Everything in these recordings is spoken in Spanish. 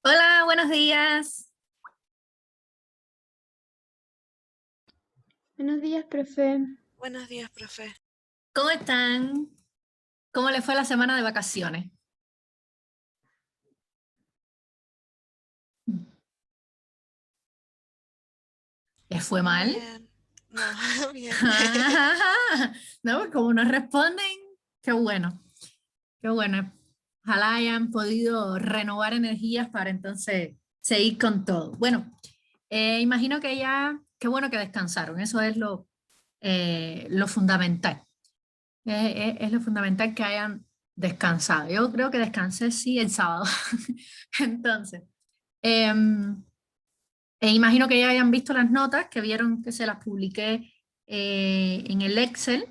Hola, buenos días. Buenos días, profe. Buenos días, profe. ¿Cómo están? ¿Cómo les fue la semana de vacaciones? ¿Les fue mal? Bien. No, bien. No, pues como no responden, qué bueno, qué bueno. Ojalá hayan podido renovar energías para entonces seguir con todo. Bueno, imagino que ya, qué bueno que descansaron, eso es lo fundamental. Es lo fundamental que hayan descansado. Yo creo que descansé sí el sábado. Entonces, em, imagino que ya hayan visto las notas, que vieron que se las publiqué en el Excel.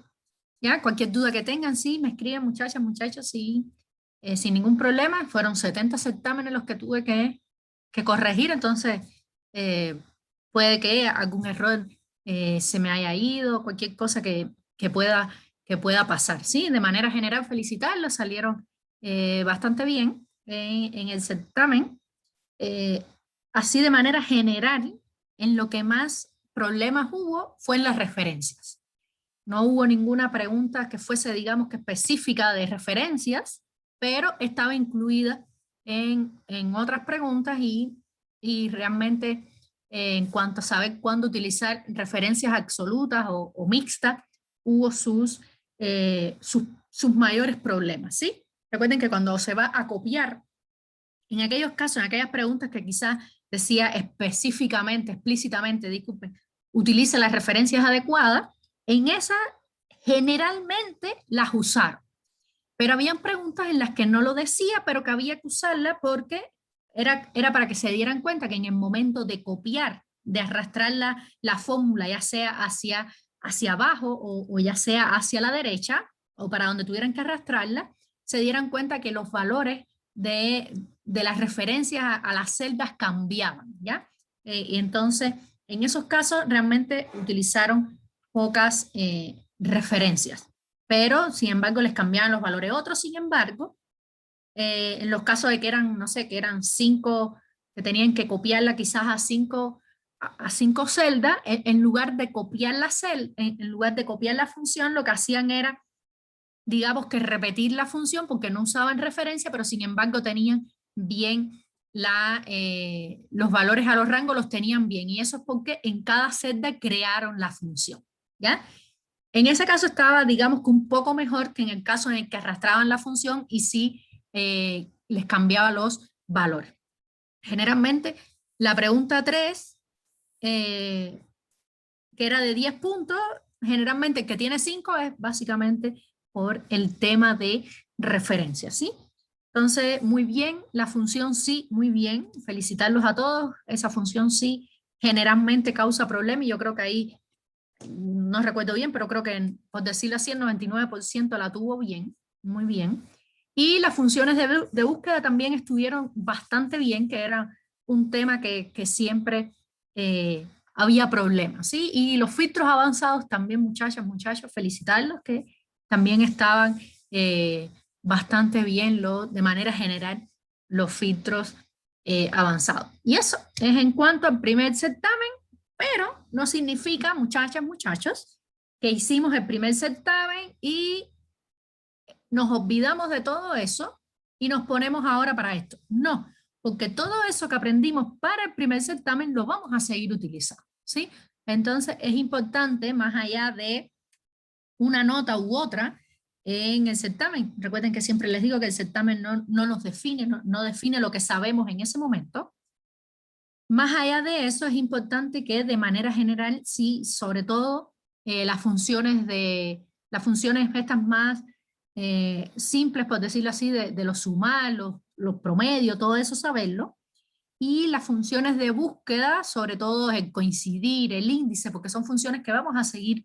¿Ya? Cualquier duda que tengan, sí, me escriben muchachas, muchachos, sí, sin ningún problema. Fueron 70 certámenes los que tuve que corregir, entonces eh, puede que algún error se me haya ido, cualquier cosa que pueda pasar. Sí, de manera general, felicitarlos, salieron bastante bien en el certamen. Eh, Así de manera general, en lo que más problemas hubo fue en las referencias. No hubo ninguna pregunta que fuese, digamos, que específica de referencias, pero estaba incluida en otras preguntas y realmente en cuanto a saber cuándo utilizar referencias absolutas o mixtas, hubo sus mayores problemas, ¿sí? Recuerden que cuando se va a copiar, en aquellos casos, en aquellas preguntas que quizás decía específicamente, explícitamente, disculpen, utilice las referencias adecuadas, en esas generalmente las usaron. Pero habían preguntas en las que no lo decía, pero que había que usarla porque era para que se dieran cuenta que en el momento de copiar, de arrastrar la fórmula, ya sea hacia abajo o ya sea hacia la derecha, o para donde tuvieran que arrastrarla, se dieran cuenta que los valores de las referencias a las celdas cambiaban, ¿ya? Y entonces, en esos casos, realmente utilizaron pocas referencias, pero sin embargo les cambiaban los valores. Otros, sin embargo, en los casos de que eran, no sé, que eran cinco, que tenían que copiarla quizás a cinco celdas, en lugar de copiar en lugar de copiar la función, lo que hacían era, digamos, que repetir la función porque no usaban referencia, pero sin embargo tenían bien los valores a los rangos, los tenían bien. Y eso es porque en cada celda crearon la función, ¿ya? En ese caso estaba, digamos, que un poco mejor que en el caso en el que arrastraban la función y sí les cambiaba los valores. Generalmente, la pregunta 3 que era de 10 puntos, generalmente el que tiene 5 es básicamente por el tema de referencia, ¿sí? Entonces, muy bien, la función sí, muy bien, felicitarlos a todos, esa función sí generalmente causa problemas y yo creo que ahí no recuerdo bien, pero creo que, por decirlo así, el 99% la tuvo bien, muy bien. Y las funciones de búsqueda también estuvieron bastante bien, que era un tema que siempre había problemas, ¿sí? Y los filtros avanzados también, muchachas, muchachos, felicitarlos, que también estaban bastante bien, de manera general, los filtros avanzados. Y eso es en cuanto al primer certamen, pero no significa, muchachas, muchachos, que hicimos el primer certamen y nos olvidamos de todo eso y nos ponemos ahora para esto. No, porque todo eso que aprendimos para el primer certamen lo vamos a seguir utilizando, ¿sí? Entonces es importante, más allá de una nota u otra, en el certamen. Recuerden que siempre les digo que el certamen no nos define, no define lo que sabemos en ese momento. Más allá de eso, es importante que de manera general, sí, sobre todo las funciones estas más simples, por decirlo así, de los sumar, los promedios, todo eso saberlo. Y las funciones de búsqueda, sobre todo el coincidir, el índice, porque son funciones que vamos a seguir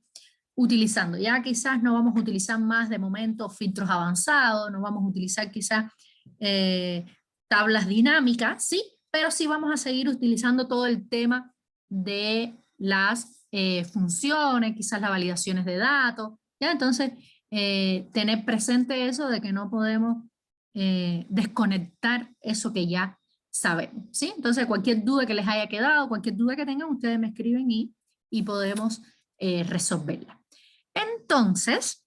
utilizando. Ya quizás no vamos a utilizar más de momento filtros avanzados, no vamos a utilizar quizás eh, tablas dinámicas, sí, pero sí vamos a seguir utilizando todo el tema de las funciones, quizás las validaciones de datos, ¿ya? Entonces, tener presente eso de que no podemos desconectar eso que ya sabemos, ¿sí? Entonces, cualquier duda que les haya quedado, cualquier duda que tengan, ustedes me escriben y podemos resolverla. Entonces,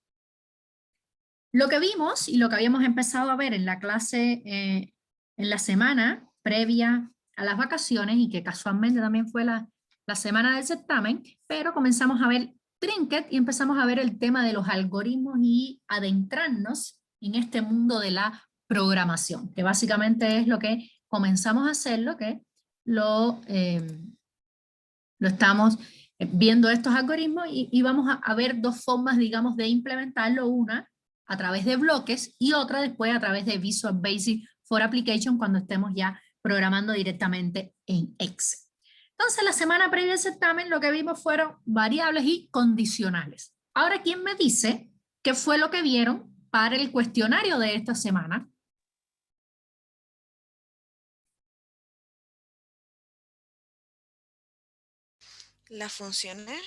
lo que vimos y lo que habíamos empezado a ver en la clase, en la semana previa a las vacaciones, y que casualmente también fue la semana del certamen, pero comenzamos a ver Trinket y empezamos a ver el tema de los algoritmos y adentrarnos en este mundo de la programación, que básicamente es lo que comenzamos a hacer, lo estamos viendo estos algoritmos y vamos a ver dos formas, digamos, de implementarlo, una a través de bloques y otra después a través de Visual Basic for Application cuando estemos ya programando directamente en Excel. Entonces, la semana previa al certamen lo que vimos fueron variables y condicionales. Ahora, ¿quién me dice qué fue lo que vieron para el cuestionario de esta semana? Las funciones,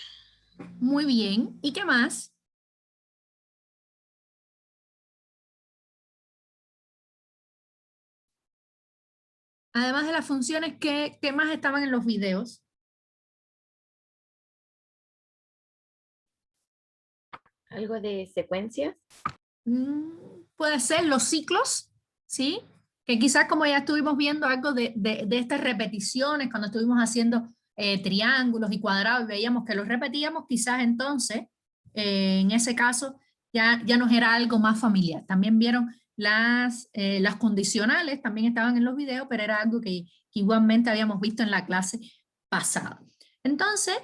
Muy bien. ¿Y qué más? Además de las funciones, ¿qué más estaban en los videos? Algo de secuencias. Puede ser los ciclos, ¿sí? Que quizás como ya estuvimos viendo algo de estas repeticiones, cuando estuvimos haciendo triángulos y cuadrados, veíamos que los repetíamos, quizás entonces, en ese caso, ya nos era algo más familiar. También vieron las condicionales, también estaban en los videos, pero era algo que igualmente habíamos visto en la clase pasada. Entonces,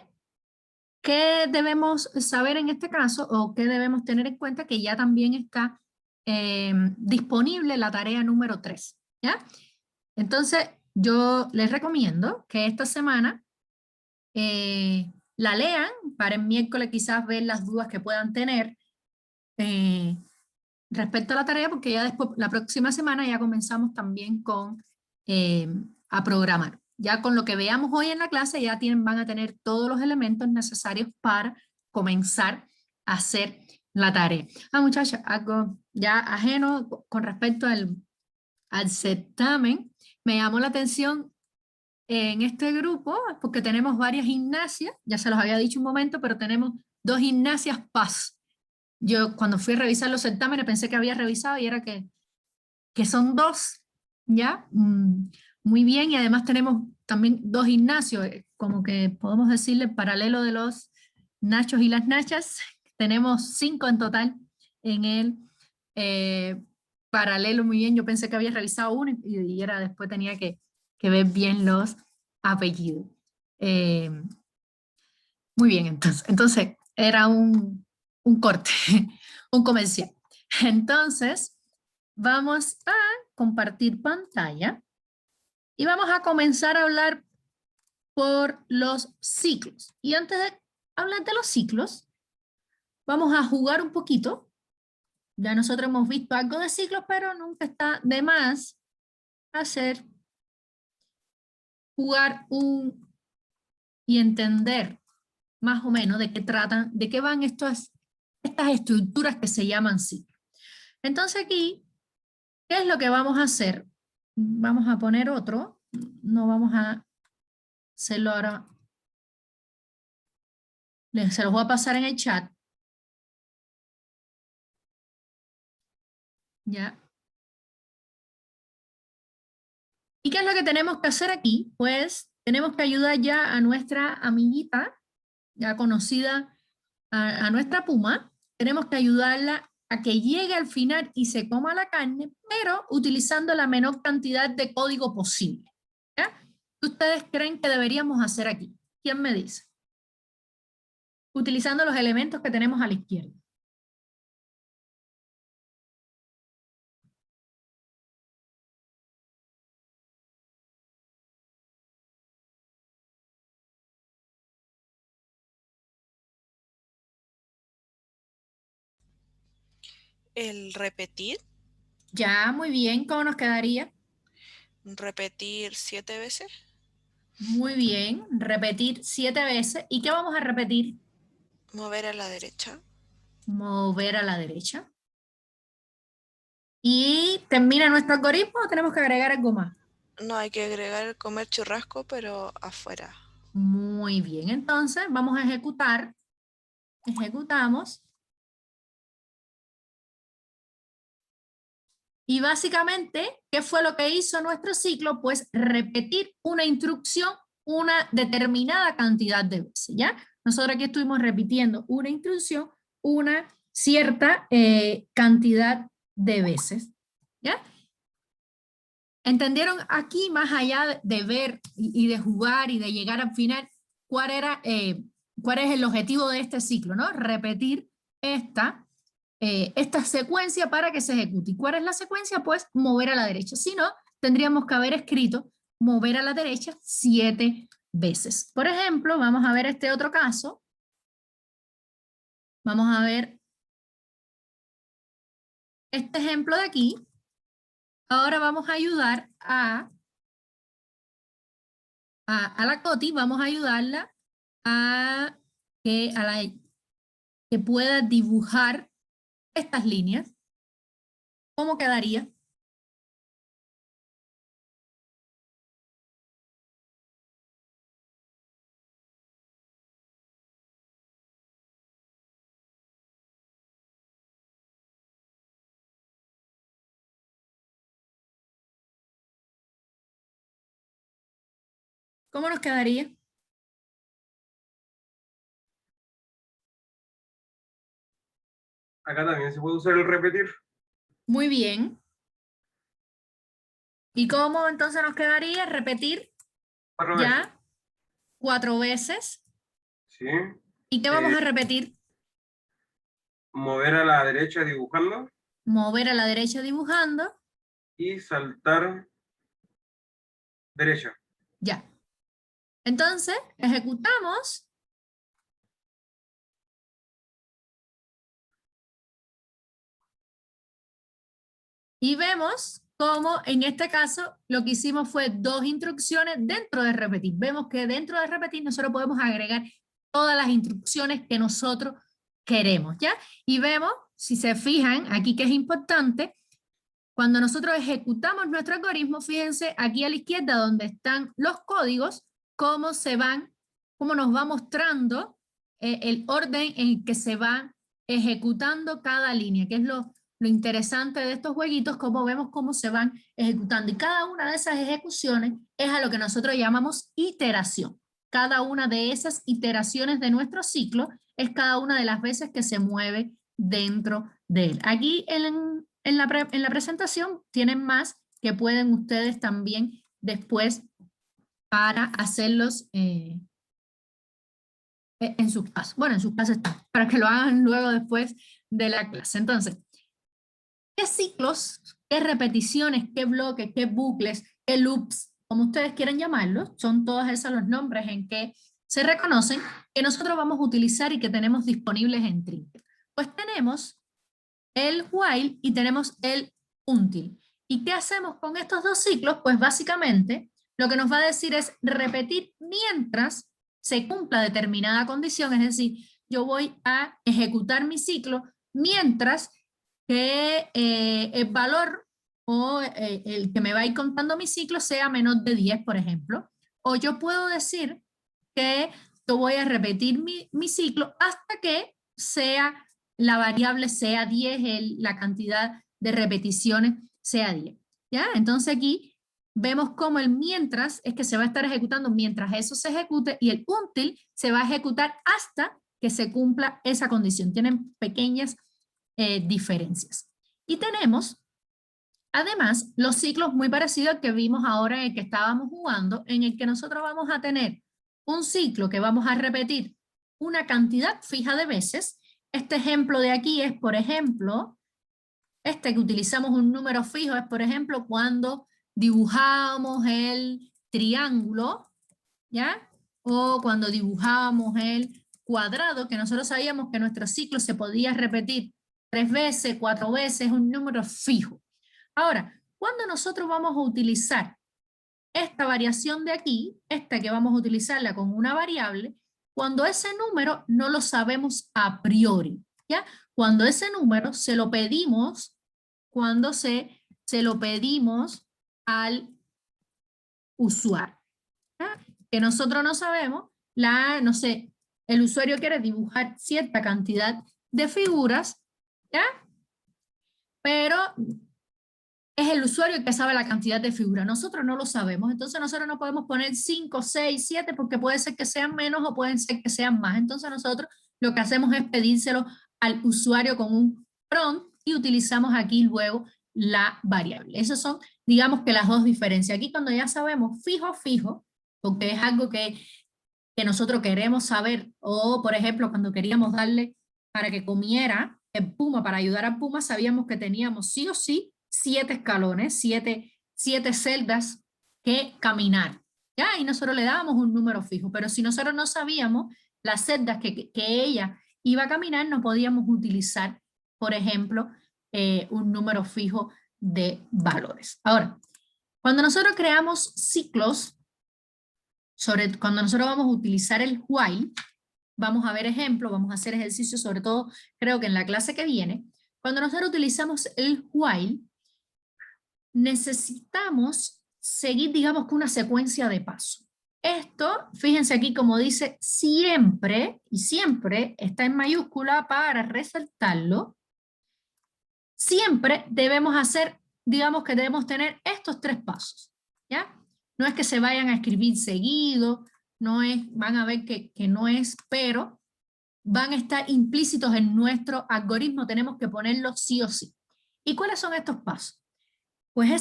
¿qué debemos saber en este caso o qué debemos tener en cuenta? Que ya también está disponible la tarea número 3, ¿ya? Entonces, yo les recomiendo que esta semana la lean para el miércoles quizás ver las dudas que puedan tener respecto a la tarea, porque ya después, la próxima semana ya comenzamos también a programar. Ya con lo que veamos hoy en la clase ya van a tener todos los elementos necesarios para comenzar a hacer la tarea. Muchachos, algo ya ajeno con respecto al certamen, me llamó la atención en este grupo, porque tenemos varias gimnasias, ya se los había dicho un momento, pero tenemos 2 gimnasias Paz. Yo cuando fui a revisar los certámenes pensé que había revisado y era que son 2, ¿ya? Muy bien, y además tenemos también 2 gimnasios, como que podemos decirle paralelo de los nachos y las nachas, tenemos 5 en total en el paralelo. Muy bien, yo pensé que había revisado uno y era después tenía que ver bien los apellidos. Muy bien, entonces era un corte, un comercial. Entonces, vamos a compartir pantalla y vamos a comenzar a hablar por los ciclos. Y antes de hablar de los ciclos, vamos a jugar un poquito. Ya nosotros hemos visto algo de ciclos, pero nunca está de más jugar y entender más o menos de qué tratan, de qué van estas estructuras que se llaman ciclos. Entonces aquí, ¿qué es lo que vamos a hacer? Vamos a poner otro, no vamos a hacerlo ahora, se los voy a pasar en el chat. ¿Ya? ¿Y qué es lo que tenemos que hacer aquí? Pues tenemos que ayudar ya a nuestra amiguita, ya conocida, a nuestra puma, tenemos que ayudarla a que llegue al final y se coma la carne, pero utilizando la menor cantidad de código posible. ¿Ya? ¿Qué ustedes creen que deberíamos hacer aquí? ¿Quién me dice? Utilizando los elementos que tenemos a la izquierda. el repetir, Ya, muy bien. ¿Cómo nos quedaría? repetir 7 veces, Muy bien. Repetir 7 veces. ¿Y qué vamos a repetir? mover a la derecha, Mover a la derecha. ¿Y termina nuestro algoritmo o tenemos que agregar algo más? No hay que agregar comer churrasco, pero afuera. Muy bien, entonces vamos a ejecutar. Ejecutamos. Y básicamente, ¿qué fue lo que hizo nuestro ciclo? Pues repetir una instrucción una determinada cantidad de veces, ¿ya? Nosotros aquí estuvimos repitiendo una instrucción una cierta cantidad de veces, ¿ya? ¿Entendieron aquí, más allá de ver y de jugar y de llegar al final, cuál es el objetivo de este ciclo, ¿no? Repetir esta secuencia para que se ejecute. ¿Y cuál es la secuencia? Pues mover a la derecha. Si no, tendríamos que haber escrito mover a la derecha 7 veces. Por ejemplo, vamos a ver este otro caso. Vamos a ver este ejemplo de aquí. Ahora vamos a ayudar a la Coti, vamos a ayudarla a que pueda dibujar estas líneas. ¿Cómo quedaría? ¿Cómo nos quedaría? Acá también se puede usar el repetir. Muy bien. ¿Y cómo entonces nos quedaría? Repetir 4 veces. ya 4 veces. ¿Sí? ¿Y qué vamos a repetir? Mover a la derecha dibujando Mover a la derecha dibujando. y saltar derecha. Ya. Entonces, ejecutamos. Y vemos cómo en este caso lo que hicimos fue 2 instrucciones dentro de repetir. Vemos que dentro de repetir nosotros podemos agregar todas las instrucciones que nosotros queremos, ¿ya? Y vemos, si se fijan, aquí que es importante, cuando nosotros ejecutamos nuestro algoritmo, fíjense aquí a la izquierda donde están los códigos, cómo nos va mostrando el orden en que se va ejecutando cada línea, que es lo interesante de estos jueguitos, cómo vemos cómo se van ejecutando. Y cada una de esas ejecuciones es a lo que nosotros llamamos iteración. Cada una de esas iteraciones de nuestro ciclo es cada una de las veces que se mueve dentro de él. Aquí en la presentación tienen más que pueden ustedes también después para hacerlos en sus casos. Bueno, en sus casos está, para que lo hagan luego después de la clase. Entonces, ¿qué ciclos, qué repeticiones, qué bloques, qué bucles, qué loops, como ustedes quieran llamarlos, son todos esos los nombres en que se reconocen que nosotros vamos a utilizar y que tenemos disponibles en Trinket? Pues tenemos el while y tenemos el until. ¿Y qué hacemos con estos dos ciclos? Pues básicamente lo que nos va a decir es repetir mientras se cumpla determinada condición, es decir, yo voy a ejecutar mi ciclo mientras que el valor o el que me va a ir contando mi ciclo sea menor de 10, por ejemplo. O yo puedo decir que yo voy a repetir mi ciclo hasta que sea la variable sea 10, la cantidad de repeticiones sea 10. ¿Ya? Entonces aquí vemos cómo el mientras es que se va a estar ejecutando mientras eso se ejecute y el until se va a ejecutar hasta que se cumpla esa condición. Tienen pequeñas diferencias. Y tenemos, además, los ciclos muy parecidos al que vimos ahora en el que estábamos jugando, en el que nosotros vamos a tener un ciclo que vamos a repetir una cantidad fija de veces. Este ejemplo de aquí es, por ejemplo, que utilizamos un número fijo, es, por ejemplo, cuando dibujamos el triángulo, ¿ya? O cuando dibujábamos el cuadrado, que nosotros sabíamos que nuestro ciclo se podía repetir 3 veces, 4 veces, un número fijo. Ahora, cuando nosotros vamos a utilizar esta variación de aquí, esta que vamos a utilizarla con una variable, cuando ese número no lo sabemos a priori, ¿ya? Cuando ese número se lo pedimos, cuando se lo pedimos al usuario. ¿Ya? Que nosotros no sabemos, no sé, el usuario quiere dibujar cierta cantidad de figuras, ¿ya? Pero es el usuario el que sabe la cantidad de figuras. Nosotros no lo sabemos, entonces nosotros no podemos poner 5, 6, 7, porque puede ser que sean menos o pueden ser que sean más. Entonces nosotros lo que hacemos es pedírselo al usuario con un prompt y utilizamos aquí luego la variable. Esas son, digamos que las dos diferencias. Aquí cuando ya sabemos fijo, porque es algo que nosotros queremos saber, o por ejemplo cuando queríamos darle para que comiera el puma, para ayudar al puma, sabíamos que teníamos sí o sí 7 escalones, 7 celdas que caminar, ¿ya? Y nosotros le dábamos un número fijo, pero si nosotros no sabíamos las celdas que ella iba a caminar, no podíamos utilizar, por ejemplo, un número fijo de valores. Ahora, cuando nosotros creamos ciclos, cuando nosotros vamos a utilizar el while, vamos a ver ejemplos, vamos a hacer ejercicios, sobre todo creo que en la clase que viene. Cuando nosotros utilizamos el while, necesitamos seguir, digamos, con una secuencia de pasos. Esto, fíjense aquí como dice siempre, y siempre está en mayúscula para resaltarlo. Siempre debemos hacer, digamos que debemos tener estos 3 pasos, ¿ya? No es que se vayan a escribir seguido, no es, van a ver que no es, pero van a estar implícitos en nuestro algoritmo, tenemos que ponerlos sí o sí. ¿Y cuáles son estos pasos? Pues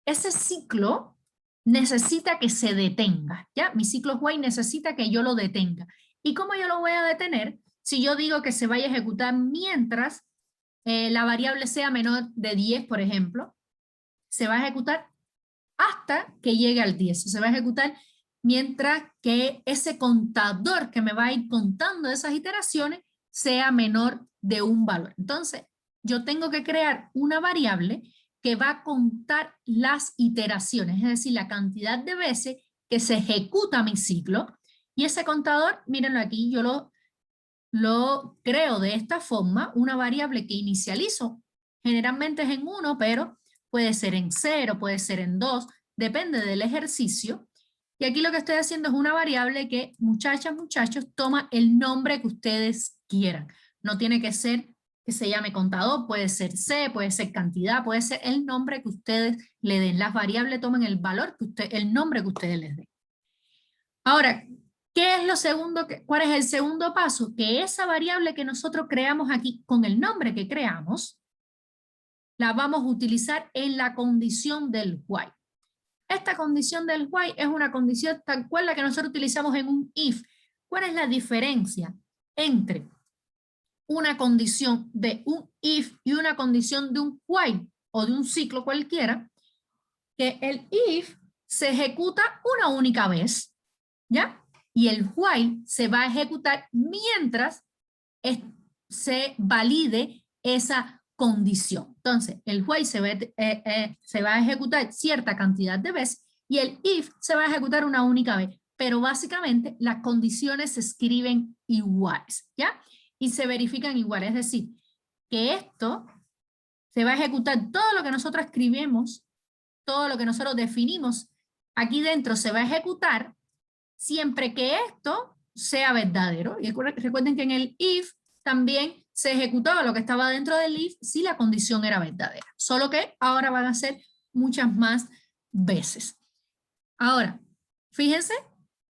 ese ciclo necesita que se detenga, ¿ya? Mi ciclo while necesita que yo lo detenga. ¿Y cómo yo lo voy a detener? Si yo digo que se vaya a ejecutar mientras la variable sea menor de 10, por ejemplo, se va a ejecutar hasta que llegue al 10. Se va a ejecutar mientras que ese contador que me va a ir contando esas iteraciones sea menor de un valor. Entonces, yo tengo que crear una variable que va a contar las iteraciones, es decir, la cantidad de veces que se ejecuta mi ciclo. Y ese contador, mírenlo aquí, yo lo creo de esta forma, una variable que inicializo. Generalmente es en 1, pero puede ser en 0, puede ser en 2, depende del ejercicio. Y aquí lo que estoy haciendo es una variable que, muchachas, muchachos, toma el nombre que ustedes quieran. No tiene que ser que se llame contador, puede ser C, puede ser cantidad, puede ser el nombre que ustedes le den. Las variables toman el valor el nombre que ustedes les den. Ahora, ¿qué es lo segundo? ¿Cuál es el segundo paso? Que esa variable que nosotros creamos aquí con el nombre que creamos, la vamos a utilizar en la condición del while. Esta condición del while es una condición tal cual la que nosotros utilizamos en un if. ¿Cuál es la diferencia entre una condición de un if y una condición de un while o de un ciclo cualquiera? Que el if se ejecuta una única vez, ¿ya? Y el while se va a ejecutar mientras se valide esa condición. Entonces, el while se va a ejecutar cierta cantidad de veces y el if se va a ejecutar una única vez. Pero básicamente las condiciones se escriben iguales, ¿ya? Y se verifican iguales. Es decir, que esto se va a ejecutar todo lo que nosotros escribimos, todo lo que nosotros definimos aquí dentro se va a ejecutar siempre que esto sea verdadero. Y recuerden que en el if también se ejecutaba lo que estaba dentro del if si la condición era verdadera. Solo que ahora van a ser muchas más veces. Ahora, fíjense,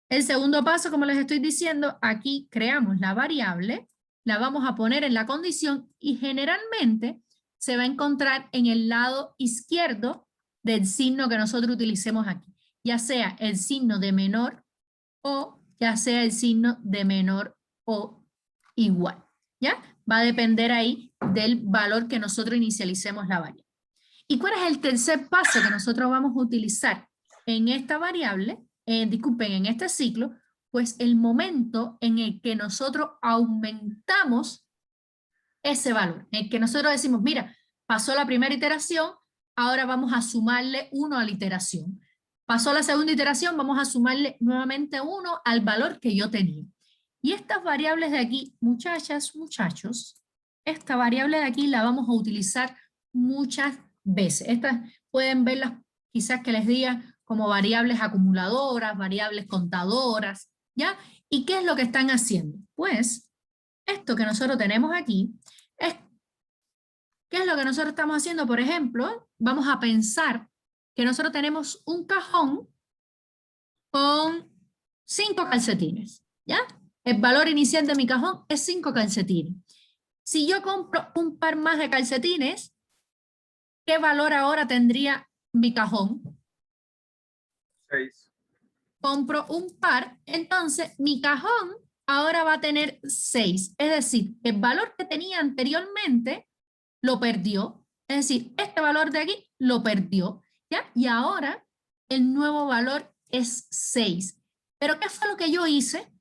el segundo paso, como les estoy diciendo, aquí creamos la variable, la vamos a poner en la condición y generalmente se va a encontrar en el lado izquierdo del signo que nosotros utilicemos aquí, ya sea el signo de menor o ya sea el signo de menor o igual, ¿ya? Va a depender ahí del valor que nosotros inicialicemos la variable. ¿Y cuál es el tercer paso que nosotros vamos a utilizar en esta variable? Disculpen, en este ciclo, pues el momento en el que nosotros aumentamos ese valor, en el que nosotros decimos, mira, pasó la primera iteración, ahora vamos a sumarle 1 a la iteración. Pasó la segunda iteración, vamos a sumarle nuevamente 1 al valor que yo tenía. Y estas variables de aquí, muchachas, muchachos, esta variable de aquí la vamos a utilizar muchas veces. Estas pueden verlas, quizás que les diga como variables acumuladoras, variables contadoras, ¿ya? ¿Y qué es lo que están haciendo? Pues, esto que nosotros tenemos aquí, ¿qué es lo que nosotros estamos haciendo? Por ejemplo, vamos a pensar que nosotros tenemos un cajón con 5 calcetines, ¿ya? El valor inicial de mi cajón es 5 calcetines. Si yo compro un par más de calcetines, ¿qué valor ahora tendría mi cajón? 6. Compro un par, entonces mi cajón ahora va a tener 6. Es decir, el valor que tenía anteriormente lo perdió. Es decir, este valor de aquí lo perdió, ¿ya? Y ahora el nuevo valor es 6. ¿Pero qué fue lo que yo hice?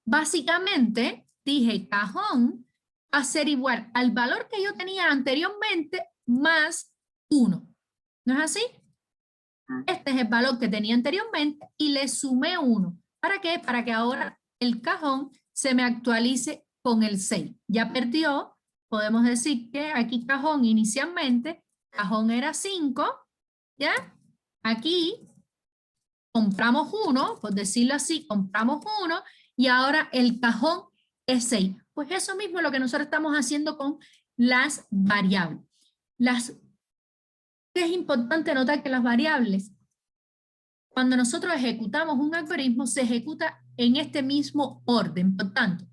Básicamente dije cajón va a ser igual al valor que yo tenía anteriormente más 1. ¿No es así? Este es el valor que tenía anteriormente y le sumé 1. ¿Para qué? Para que ahora el cajón se me actualice con el 6. Ya perdió, podemos decir que aquí cajón inicialmente, cajón era 5, ¿ya? Aquí compramos 1, por decirlo así, compramos 1 y ahora el cajón es 6. Pues eso mismo es lo que nosotros estamos haciendo con las variables. Es importante notar que las variables, cuando nosotros ejecutamos un algoritmo, se ejecuta en este mismo orden. Por tanto,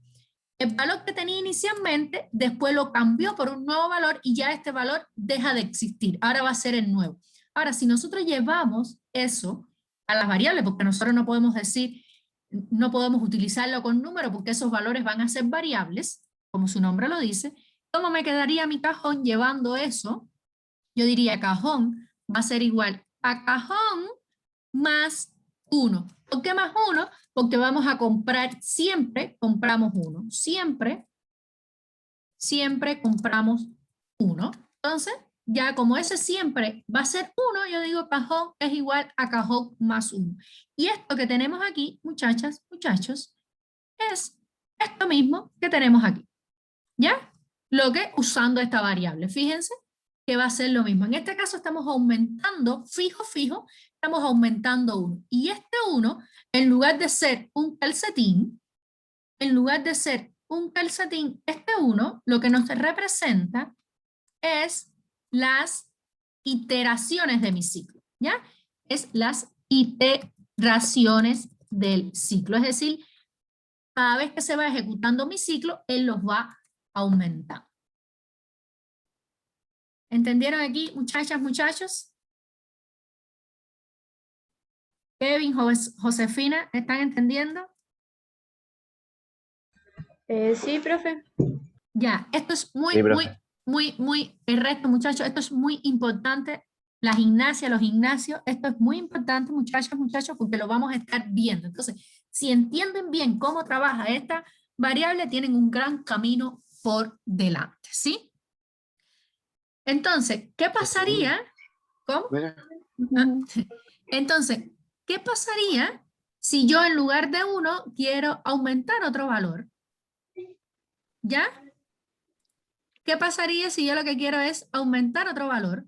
el valor que tenía inicialmente, después lo cambió por un nuevo valor y ya este valor deja de existir. Ahora va a ser el nuevo. Ahora, si nosotros llevamos eso a las variables, porque nosotros no podemos decir, no podemos utilizarlo con número porque esos valores van a ser variables, como su nombre lo dice, ¿cómo me quedaría mi cajón llevando eso? Yo diría cajón va a ser igual a cajón más 1. ¿Por qué más 1? Porque vamos a comprar, siempre compramos 1. Siempre compramos 1. Entonces, ya como ese siempre va a ser 1, yo digo cajón es igual a cajón más 1. Y esto que tenemos aquí, muchachas, muchachos, es esto mismo que tenemos aquí. ¿Ya? Lo que usando esta variable. Fíjense que va a ser lo mismo. En este caso estamos aumentando, fijo, estamos aumentando 1. Y este 1, en lugar de ser un calcetín, este 1, lo que nos representa es las iteraciones de mi ciclo, ¿ya? Es las iteraciones del ciclo. Es decir, cada vez que se va ejecutando mi ciclo, él los va aumentando. ¿Entendieron aquí, muchachas, muchachos? Kevin, Josefina, ¿están entendiendo? Sí, profe. Ya, esto es muy, Sí, profe. muy correcto, muchachos. Esto es muy importante. La gimnasia, los gimnasios, esto es muy importante, muchachos, muchachos, porque lo vamos a estar viendo. Entonces, si entienden bien cómo trabaja esta variable, tienen un gran camino por delante, ¿sí? Entonces, ¿qué pasaría? ¿Cómo? Entonces, ¿qué pasaría si yo en lugar de 1 quiero aumentar otro valor? ¿Ya? ¿Qué pasaría si yo lo que quiero es aumentar otro valor?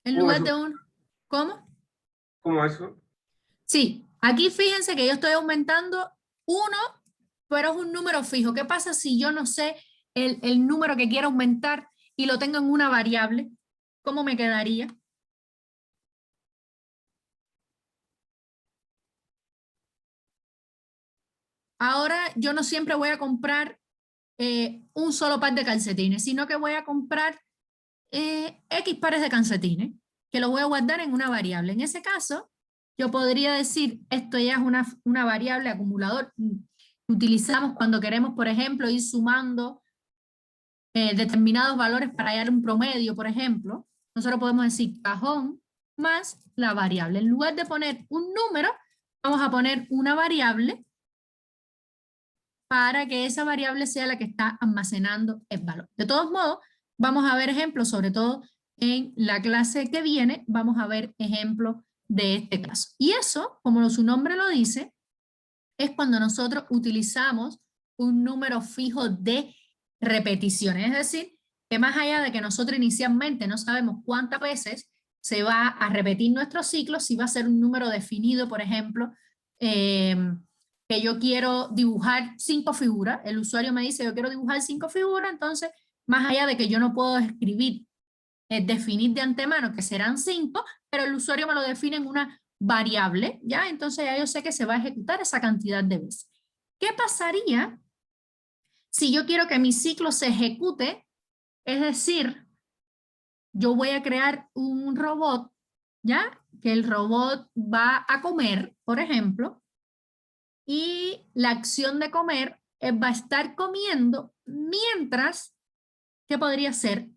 En lugar de 1. ¿Cómo? ¿Cómo eso? Sí, aquí fíjense que yo estoy aumentando 1, pero es un número fijo. ¿Qué pasa si yo no sé el número que quiero aumentar y lo tengo en una variable? ¿Cómo me quedaría? Ahora yo no siempre voy a comprar un solo par de calcetines, sino que voy a comprar X pares de calcetines, que los voy a guardar en una variable. En ese caso, yo podría decir, esto ya es una variable acumulador que utilizamos cuando queremos, por ejemplo, ir sumando determinados valores para hallar un promedio, por ejemplo. Nosotros podemos decir cajón más la variable. En lugar de poner un número, vamos a poner una variable para que esa variable sea la que está almacenando el valor. De todos modos, vamos a ver ejemplos, sobre todo en la clase que viene, vamos a ver ejemplos de este caso. Y eso, como su nombre lo dice, es cuando nosotros utilizamos un número fijo de repeticiones. Es decir, que más allá de que nosotros inicialmente no sabemos cuántas veces se va a repetir nuestro ciclo, si va a ser un número definido, por ejemplo, que yo quiero dibujar 5 figuras, el usuario me dice yo quiero dibujar 5 figuras, entonces más allá de que yo no puedo escribir, definir de antemano que serán 5, pero el usuario me lo define en una variable, ¿ya? Entonces ya yo sé que se va a ejecutar esa cantidad de veces. ¿Qué pasaría si yo quiero que mi ciclo se ejecute? Es decir, yo voy a crear un robot, ¿ya? Que el robot va a comer, por ejemplo, y la acción de comer va a estar comiendo mientras, ¿qué podría ser?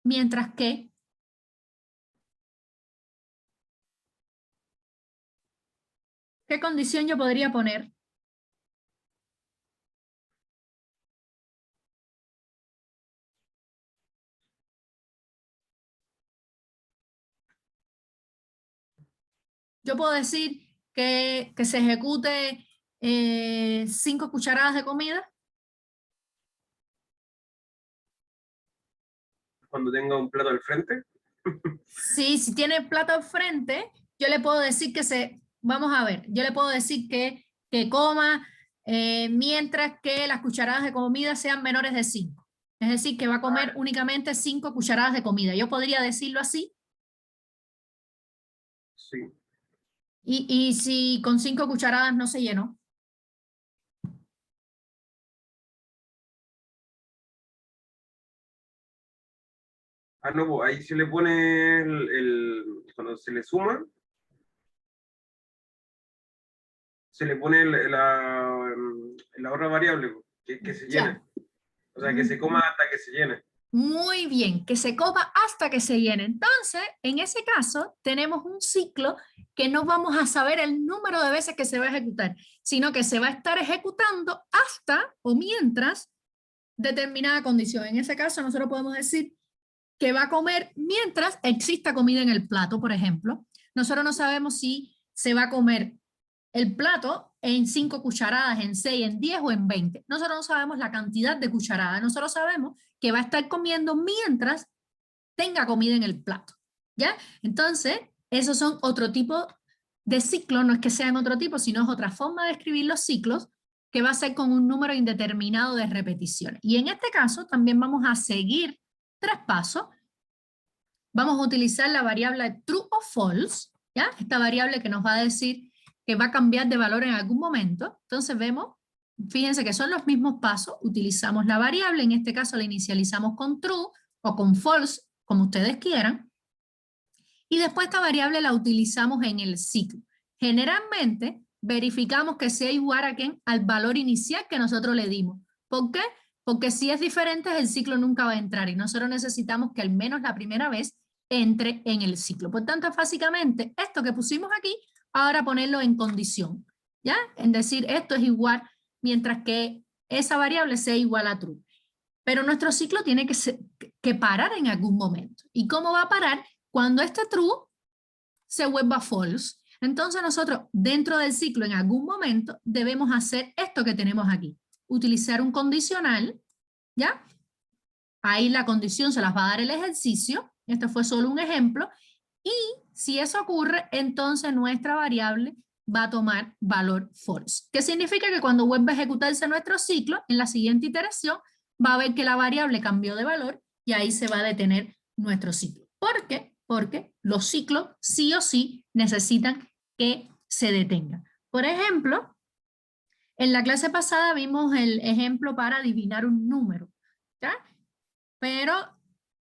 Mientras que ¿qué condición yo podría poner? Yo puedo decir que se ejecute 5 cucharadas de comida. Cuando tenga un plato al frente. Sí, si tiene el plato al frente, yo le puedo decir vamos a ver, yo le puedo decir que coma mientras que las cucharadas de comida sean menores de 5. Es decir, que va a comer únicamente 5 cucharadas de comida. Yo podría decirlo así. Sí. Y si con 5 cucharadas no se llenó. Ah, no, pues ahí se le pone cuando se le suma, se le pone la otra variable, que se llene. Ya. O sea, que se coma hasta que se llene. Muy bien, que se coma hasta que se llene. Entonces, en ese caso, tenemos un ciclo que no vamos a saber el número de veces que se va a ejecutar, sino que se va a estar ejecutando hasta o mientras determinada condición. En ese caso, nosotros podemos decir que va a comer mientras exista comida en el plato, por ejemplo. Nosotros no sabemos si se va a comer el plato en 5 cucharadas, en 6, en 10 o en 20. Nosotros no sabemos la cantidad de cucharadas. Nosotros sabemos que va a estar comiendo mientras tenga comida en el plato. ¿Ya? Entonces, esos son otro tipo de ciclo, no es que sean otro tipo, sino es otra forma de escribir los ciclos que va a ser con un número indeterminado de repeticiones. Y en este caso también vamos a seguir 3 pasos. Vamos a utilizar la variable true o false, ¿ya? Esta variable que nos va a decir que va a cambiar de valor en algún momento. Entonces vemos, fíjense que son los mismos pasos, utilizamos la variable, en este caso la inicializamos con true o con false, como ustedes quieran, y después esta variable la utilizamos en el ciclo. Generalmente verificamos que sea igual a ¿quién? Al valor inicial que nosotros le dimos. ¿Por qué? Porque si es diferente el ciclo nunca va a entrar y nosotros necesitamos que al menos la primera vez entre en el ciclo. Por tanto, básicamente esto que pusimos aquí, ahora ponerlo en condición, ¿ya? En decir esto es igual, mientras que esa variable sea igual a true. Pero nuestro ciclo tiene que parar en algún momento. ¿Y cómo va a parar? Cuando este true se vuelva false. Entonces nosotros dentro del ciclo en algún momento debemos hacer esto que tenemos aquí. Utilizar un condicional, ¿ya? Ahí la condición se las va a dar el ejercicio. Este fue solo un ejemplo. Y si eso ocurre, entonces nuestra variable va a tomar valor false. ¿Qué significa? Que cuando vuelva a ejecutarse nuestro ciclo, en la siguiente iteración, va a ver que la variable cambió de valor y ahí se va a detener nuestro ciclo. ¿Por qué? Porque los ciclos sí o sí necesitan que se detengan. Por ejemplo, en la clase pasada vimos el ejemplo para adivinar un número, ¿ya? Pero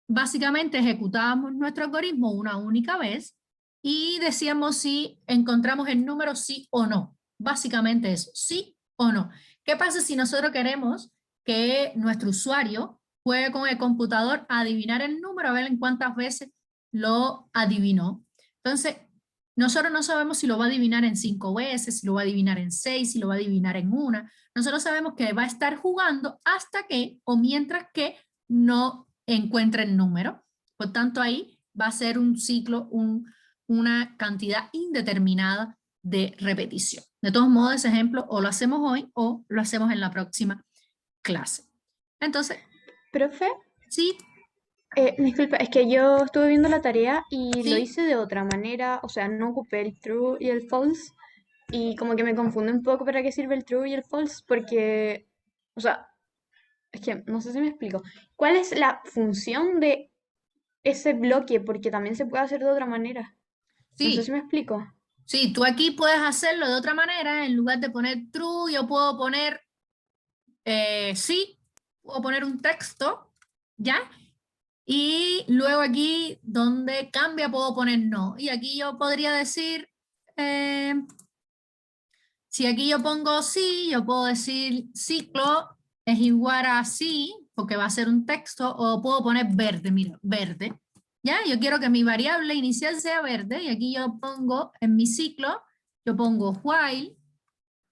básicamente ejecutábamos nuestro algoritmo una única vez y decíamos si encontramos el número sí o no. Básicamente eso, sí o no. ¿Qué pasa si nosotros queremos que nuestro usuario juegue con el computador a adivinar el número, a ver en cuántas veces lo adivinó? Entonces, nosotros no sabemos si lo va a adivinar en 5 veces, si lo va a adivinar en 6, si lo va a adivinar en 1. Nosotros sabemos que va a estar jugando hasta que o mientras que no encuentre el número. Por tanto, ahí va a ser un ciclo, una cantidad indeterminada de repetición. De todos modos, ese ejemplo o lo hacemos hoy o lo hacemos en la próxima clase. Entonces, Profe, sí, disculpa, es que yo estuve viendo la tarea y lo sí, hice de otra manera, o sea, no ocupé el true y el false, y como que me confunde un poco para qué sirve el true y el false, porque, o sea, es que no sé si me explico. ¿Cuál es la función de ese bloque? Porque también se puede hacer de otra manera. No sé si sí. me explico. Sí, tú aquí puedes hacerlo de otra manera. En lugar de poner true, yo puedo poner sí, puedo poner un texto, ¿ya? Y luego aquí donde cambia puedo poner no. Y aquí yo podría decir, eh, si aquí yo pongo sí, yo puedo decir ciclo es igual a sí, porque va a ser un texto, o puedo poner verde, mira, verde. ¿Ya? Yo quiero que mi variable inicial sea verde, y aquí yo pongo en mi ciclo, yo pongo while,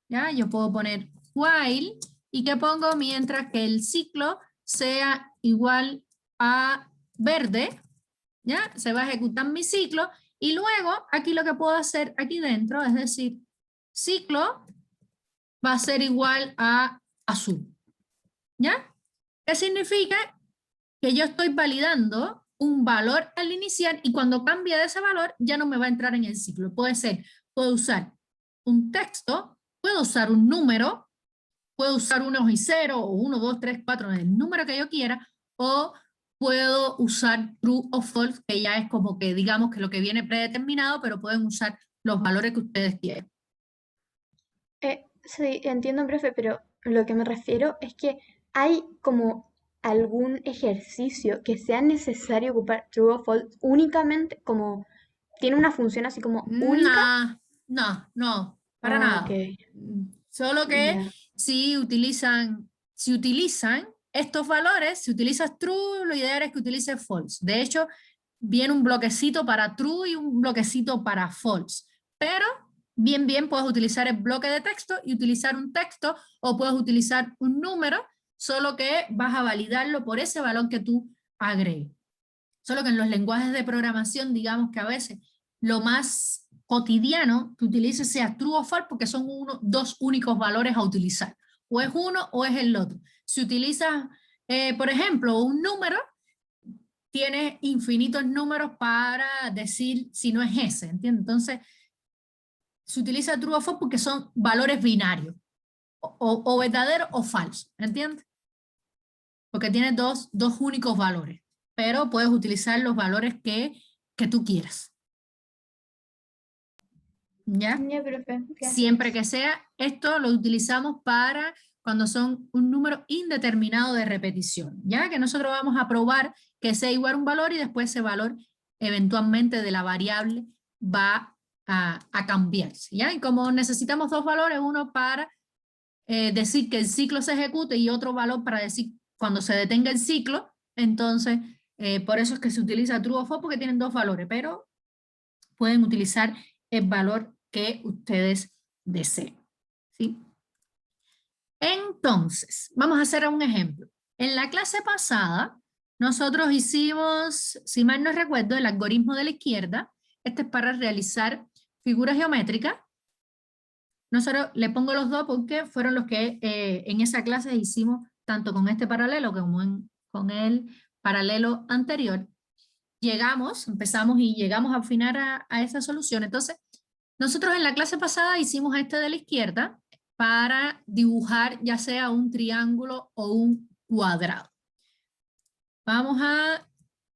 ¿ya? Yo puedo poner while, y que pongo mientras que el ciclo sea igual a verde, ¿ya? Se va a ejecutar mi ciclo, y luego aquí lo que puedo hacer aquí dentro es decir, ciclo va a ser igual a azul, ¿ya? ¿Qué significa? Que yo estoy validando un valor al iniciar y cuando cambie de ese valor ya no me va a entrar en el ciclo. Puede ser, puedo usar un texto, puedo usar un número, puedo usar unos y cero o 1, 2, 3, 4, el número que yo quiera, o puedo usar true o false, que ya es como que digamos que lo que viene predeterminado, pero pueden usar los valores que ustedes quieran. Sí, entiendo, profe, pero lo que me refiero es que hay como algún ejercicio que sea necesario ocupar true o false únicamente, como tiene una función así como única. No, no, no, para Ah, ok, nada. Solo que ya. si utilizan estos valores, si utilizas true, lo ideal es que utilices false. De hecho, viene un bloquecito para true y un bloquecito para false. Pero bien puedes utilizar el bloque de texto y utilizar un texto o puedes utilizar un número, solo que vas a validarlo por ese valor que tú agregues. Solo que en los lenguajes de programación, digamos que a veces lo más cotidiano que utilices sea true o false porque son dos únicos valores a utilizar. O es uno o es el otro. Si utilizas, por ejemplo, un número, tienes infinitos números para decir si no es ese, ¿entiendes? Entonces, se utiliza true o false porque son valores binarios, o verdadero o falso, ¿entiendes? Porque tiene dos únicos valores, pero puedes utilizar los valores que tú quieras, ¿ya? Ya, profe, Siempre gracias. que sea, esto lo utilizamos para cuando son un número indeterminado de repetición, ¿ya? Que nosotros vamos a probar que sea igual un valor y después ese valor eventualmente de la variable va a cambiarse, ¿ya? Y como necesitamos dos valores, uno para decir que el ciclo se ejecute y otro valor para decir cuando se detenga el ciclo, entonces por eso es que se utiliza true o false porque tienen dos valores, pero pueden utilizar el valor que ustedes deseen, ¿sí? Entonces, vamos a hacer un ejemplo. En la clase pasada, nosotros hicimos, si mal no recuerdo, el algoritmo de la izquierda. Este es para realizar figuras geométricas. Nosotros le pongo los dos porque fueron los que en esa clase hicimos tanto con este paralelo como con el paralelo anterior. Empezamos y llegamos al final a esa solución. Entonces, nosotros en la clase pasada hicimos este de la izquierda para dibujar ya sea un triángulo o un cuadrado. Vamos a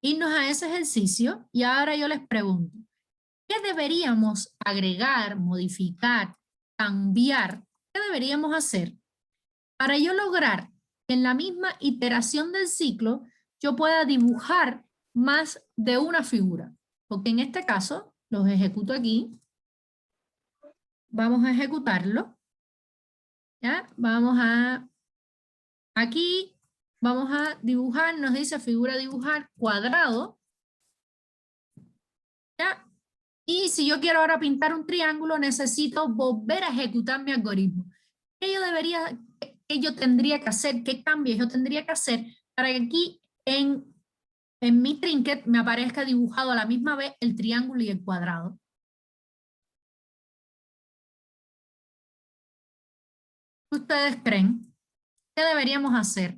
irnos a ese ejercicio y ahora yo les pregunto, ¿qué deberíamos agregar, modificar, cambiar? ¿Qué deberíamos hacer para yo lograr que en la misma iteración del ciclo yo pueda dibujar más de una figura? Porque en este caso, los ejecuto aquí, vamos a ejecutarlo, ¿ya? Aquí, vamos a dibujar, nos dice figura dibujar cuadrado, ¿ya? Y si yo quiero ahora pintar un triángulo, necesito volver a ejecutar mi algoritmo. ¿Qué yo tendría que hacer? ¿Qué cambios yo tendría que hacer para que aquí en mi trinket me aparezca dibujado a la misma vez el triángulo y el cuadrado? ¿Qué ustedes creen? ¿Qué deberíamos hacer?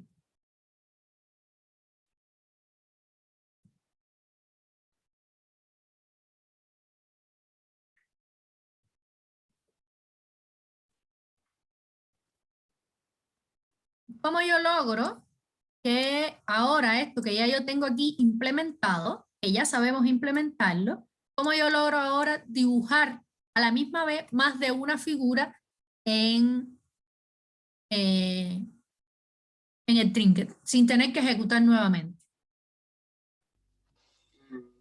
¿Cómo yo logro que ahora esto que ya yo tengo aquí implementado, que ya sabemos implementarlo, cómo yo logro ahora dibujar a la misma vez más de una figura eh, en el trinket, sin tener que ejecutar nuevamente?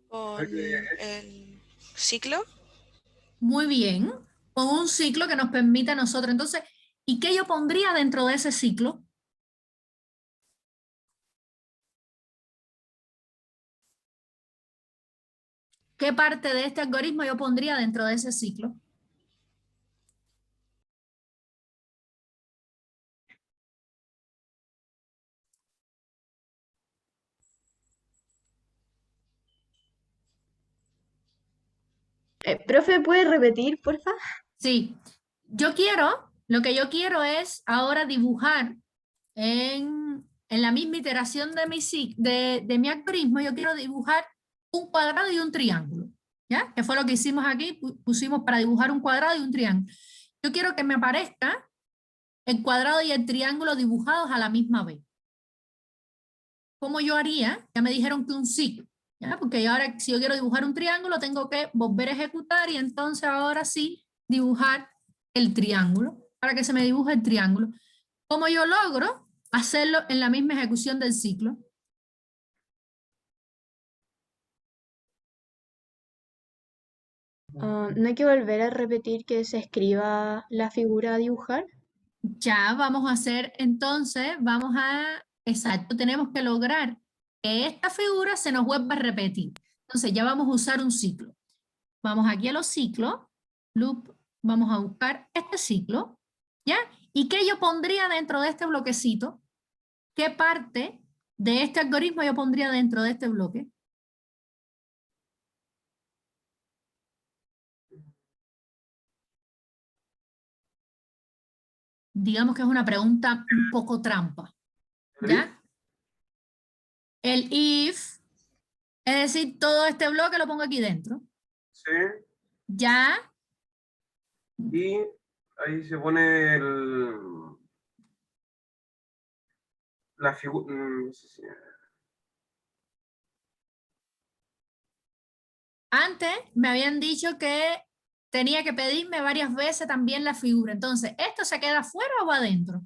Con el ciclo. Muy bien, con un ciclo que nos permita a nosotros. Entonces, ¿y qué yo pondría dentro de ese ciclo? ¿Qué parte de este algoritmo yo pondría dentro de ese ciclo? Profe, ¿puede repetir, porfa? Sí, lo que yo quiero es ahora dibujar en la misma iteración de de mi algoritmo, yo quiero dibujar un cuadrado y un triángulo, ¿ya? Que fue lo que hicimos aquí, pusimos para dibujar un cuadrado y un triángulo. Yo quiero que me aparezca el cuadrado y el triángulo dibujados a la misma vez. ¿Cómo yo haría? Ya me dijeron que un ciclo, ¿ya? Porque ahora si yo quiero dibujar un triángulo tengo que volver a ejecutar y entonces ahora sí dibujar el triángulo, para que se me dibuje el triángulo. ¿Cómo yo logro hacerlo en la misma ejecución del ciclo? ¿No hay que volver a repetir que se escriba la figura a dibujar? Ya vamos a hacer, entonces, exacto, tenemos que lograr que esta figura se nos vuelva a repetir. Entonces ya vamos a usar un ciclo. Vamos aquí a los ciclos, loop, vamos a buscar este ciclo, ¿ya? ¿Y qué yo pondría dentro de este bloquecito? ¿Qué parte de este algoritmo yo pondría dentro de este bloque? Digamos que es una pregunta un poco trampa, ¿El if? ¿ya? El if, es decir, todo este bloque lo pongo aquí dentro. Sí. Ya, Y ahí se pone la figura. antes me habían dicho que tenía que pedirme varias veces también la figura. Entonces, ¿esto se queda afuera o va adentro?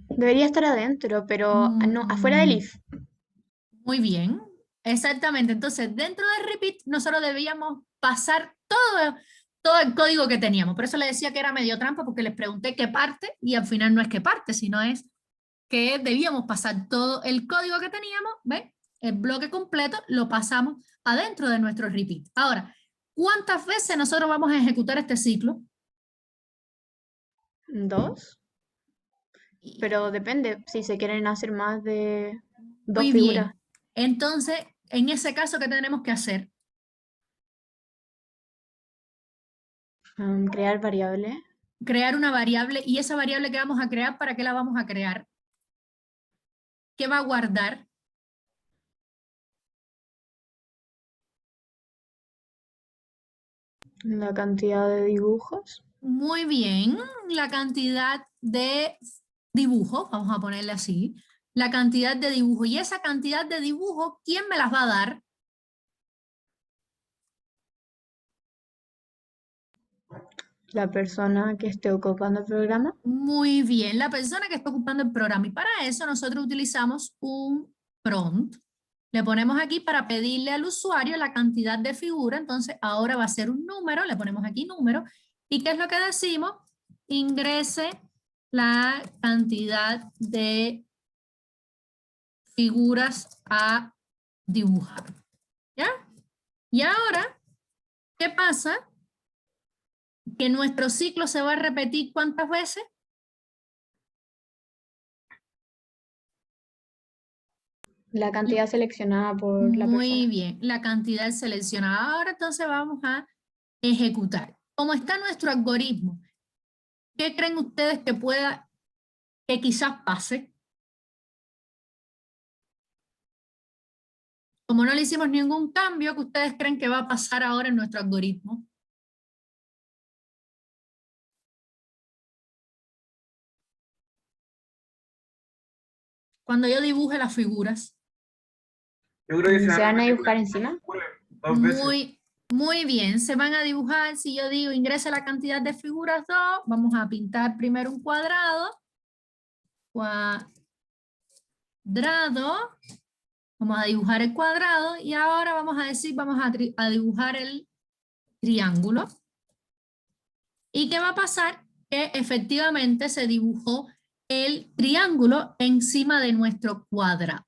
Debería estar adentro, pero no, afuera del Mm, if. muy bien, exactamente. Entonces, dentro de repeat, nosotros debíamos pasar todo el código que teníamos. Por eso le decía que era medio trampa, porque les pregunté qué parte, y al final no es qué parte, sino es que debíamos pasar todo el código que teníamos, ¿ves? El bloque completo lo pasamos adentro de nuestro repeat. Ahora, ¿cuántas veces nosotros vamos a ejecutar este ciclo? 2, pero depende si se quieren hacer más de dos Muy figuras. bien. Entonces, en ese caso, ¿qué tenemos que hacer? Crear variable. Crear una variable, y esa variable que vamos a crear, ¿para qué la vamos a crear? ¿Qué va a guardar? La cantidad de dibujos. Muy bien, la cantidad de dibujos, vamos a ponerle así, la cantidad de dibujos. Y esa cantidad de dibujos, ¿quién me las va a dar? La persona que esté ocupando el programa. Muy bien, la persona que está ocupando el programa. Y para eso nosotros utilizamos un prompt. Le ponemos aquí para pedirle al usuario la cantidad de figura. Entonces ahora va a ser un número, le ponemos aquí número. ¿Y qué es lo que decimos? Ingrese la cantidad de figuras a dibujar. ¿Ya? Y ahora, ¿qué pasa? Que nuestro ciclo se va a repetir ¿cuántas veces? La cantidad seleccionada por la Muy persona. bien, la cantidad seleccionada. Ahora entonces vamos a ejecutar. ¿Cómo está nuestro algoritmo? ¿Qué creen ustedes que quizás pase? Como no le hicimos ningún cambio, ¿qué ustedes creen que va a pasar ahora en nuestro algoritmo? cuando yo dibuje las figuras? Yo creo que ¿Se van a repetir dibujar la encima? figura 2 veces. Muy bien, se van a dibujar, si yo digo ingrese la cantidad de figuras 2, vamos a pintar primero un cuadrado, vamos a dibujar el cuadrado y ahora vamos a decir, vamos a dibujar el triángulo. ¿Y qué va a pasar? Que efectivamente se dibujó el triángulo encima de nuestro cuadrado.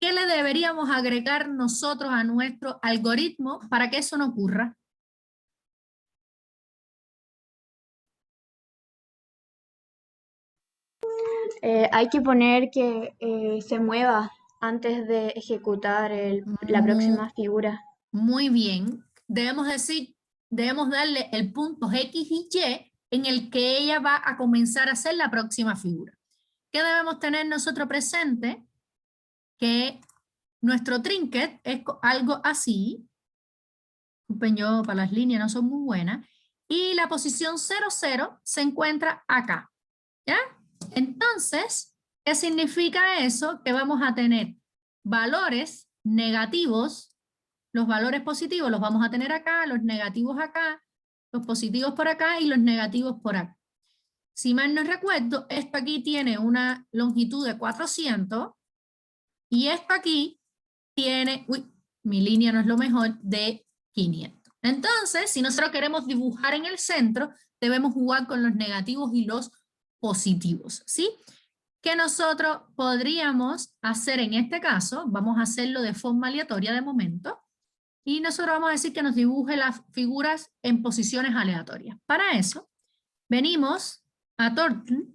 ¿Qué le deberíamos agregar nosotros a nuestro algoritmo para que eso no ocurra? Hay que poner que se mueva antes de ejecutar la próxima figura. Muy bien. Debemos darle el punto X y Y en el que ella va a comenzar a hacer la próxima figura. ¿Qué debemos tener nosotros presente? Que nuestro trinket es algo así. Disculpen, yo para las líneas no son muy buenas. Y la posición 0, 0 se encuentra acá. ¿Ya? Entonces, ¿qué significa eso? Que vamos a tener valores negativos. Los valores positivos los vamos a tener acá, los negativos acá, los positivos por acá y los negativos por acá. Si mal no recuerdo, esto aquí tiene una longitud de 400 y esto aquí tiene, mi línea no es lo mejor, de 500. Entonces, si nosotros queremos dibujar en el centro, debemos jugar con los negativos y los positivos, ¿sí? ¿Qué nosotros podríamos hacer en este caso? Vamos a hacerlo de forma aleatoria de momento. Y nosotros vamos a decir que nos dibuje las figuras en posiciones aleatorias. Para eso, venimos a Turtle,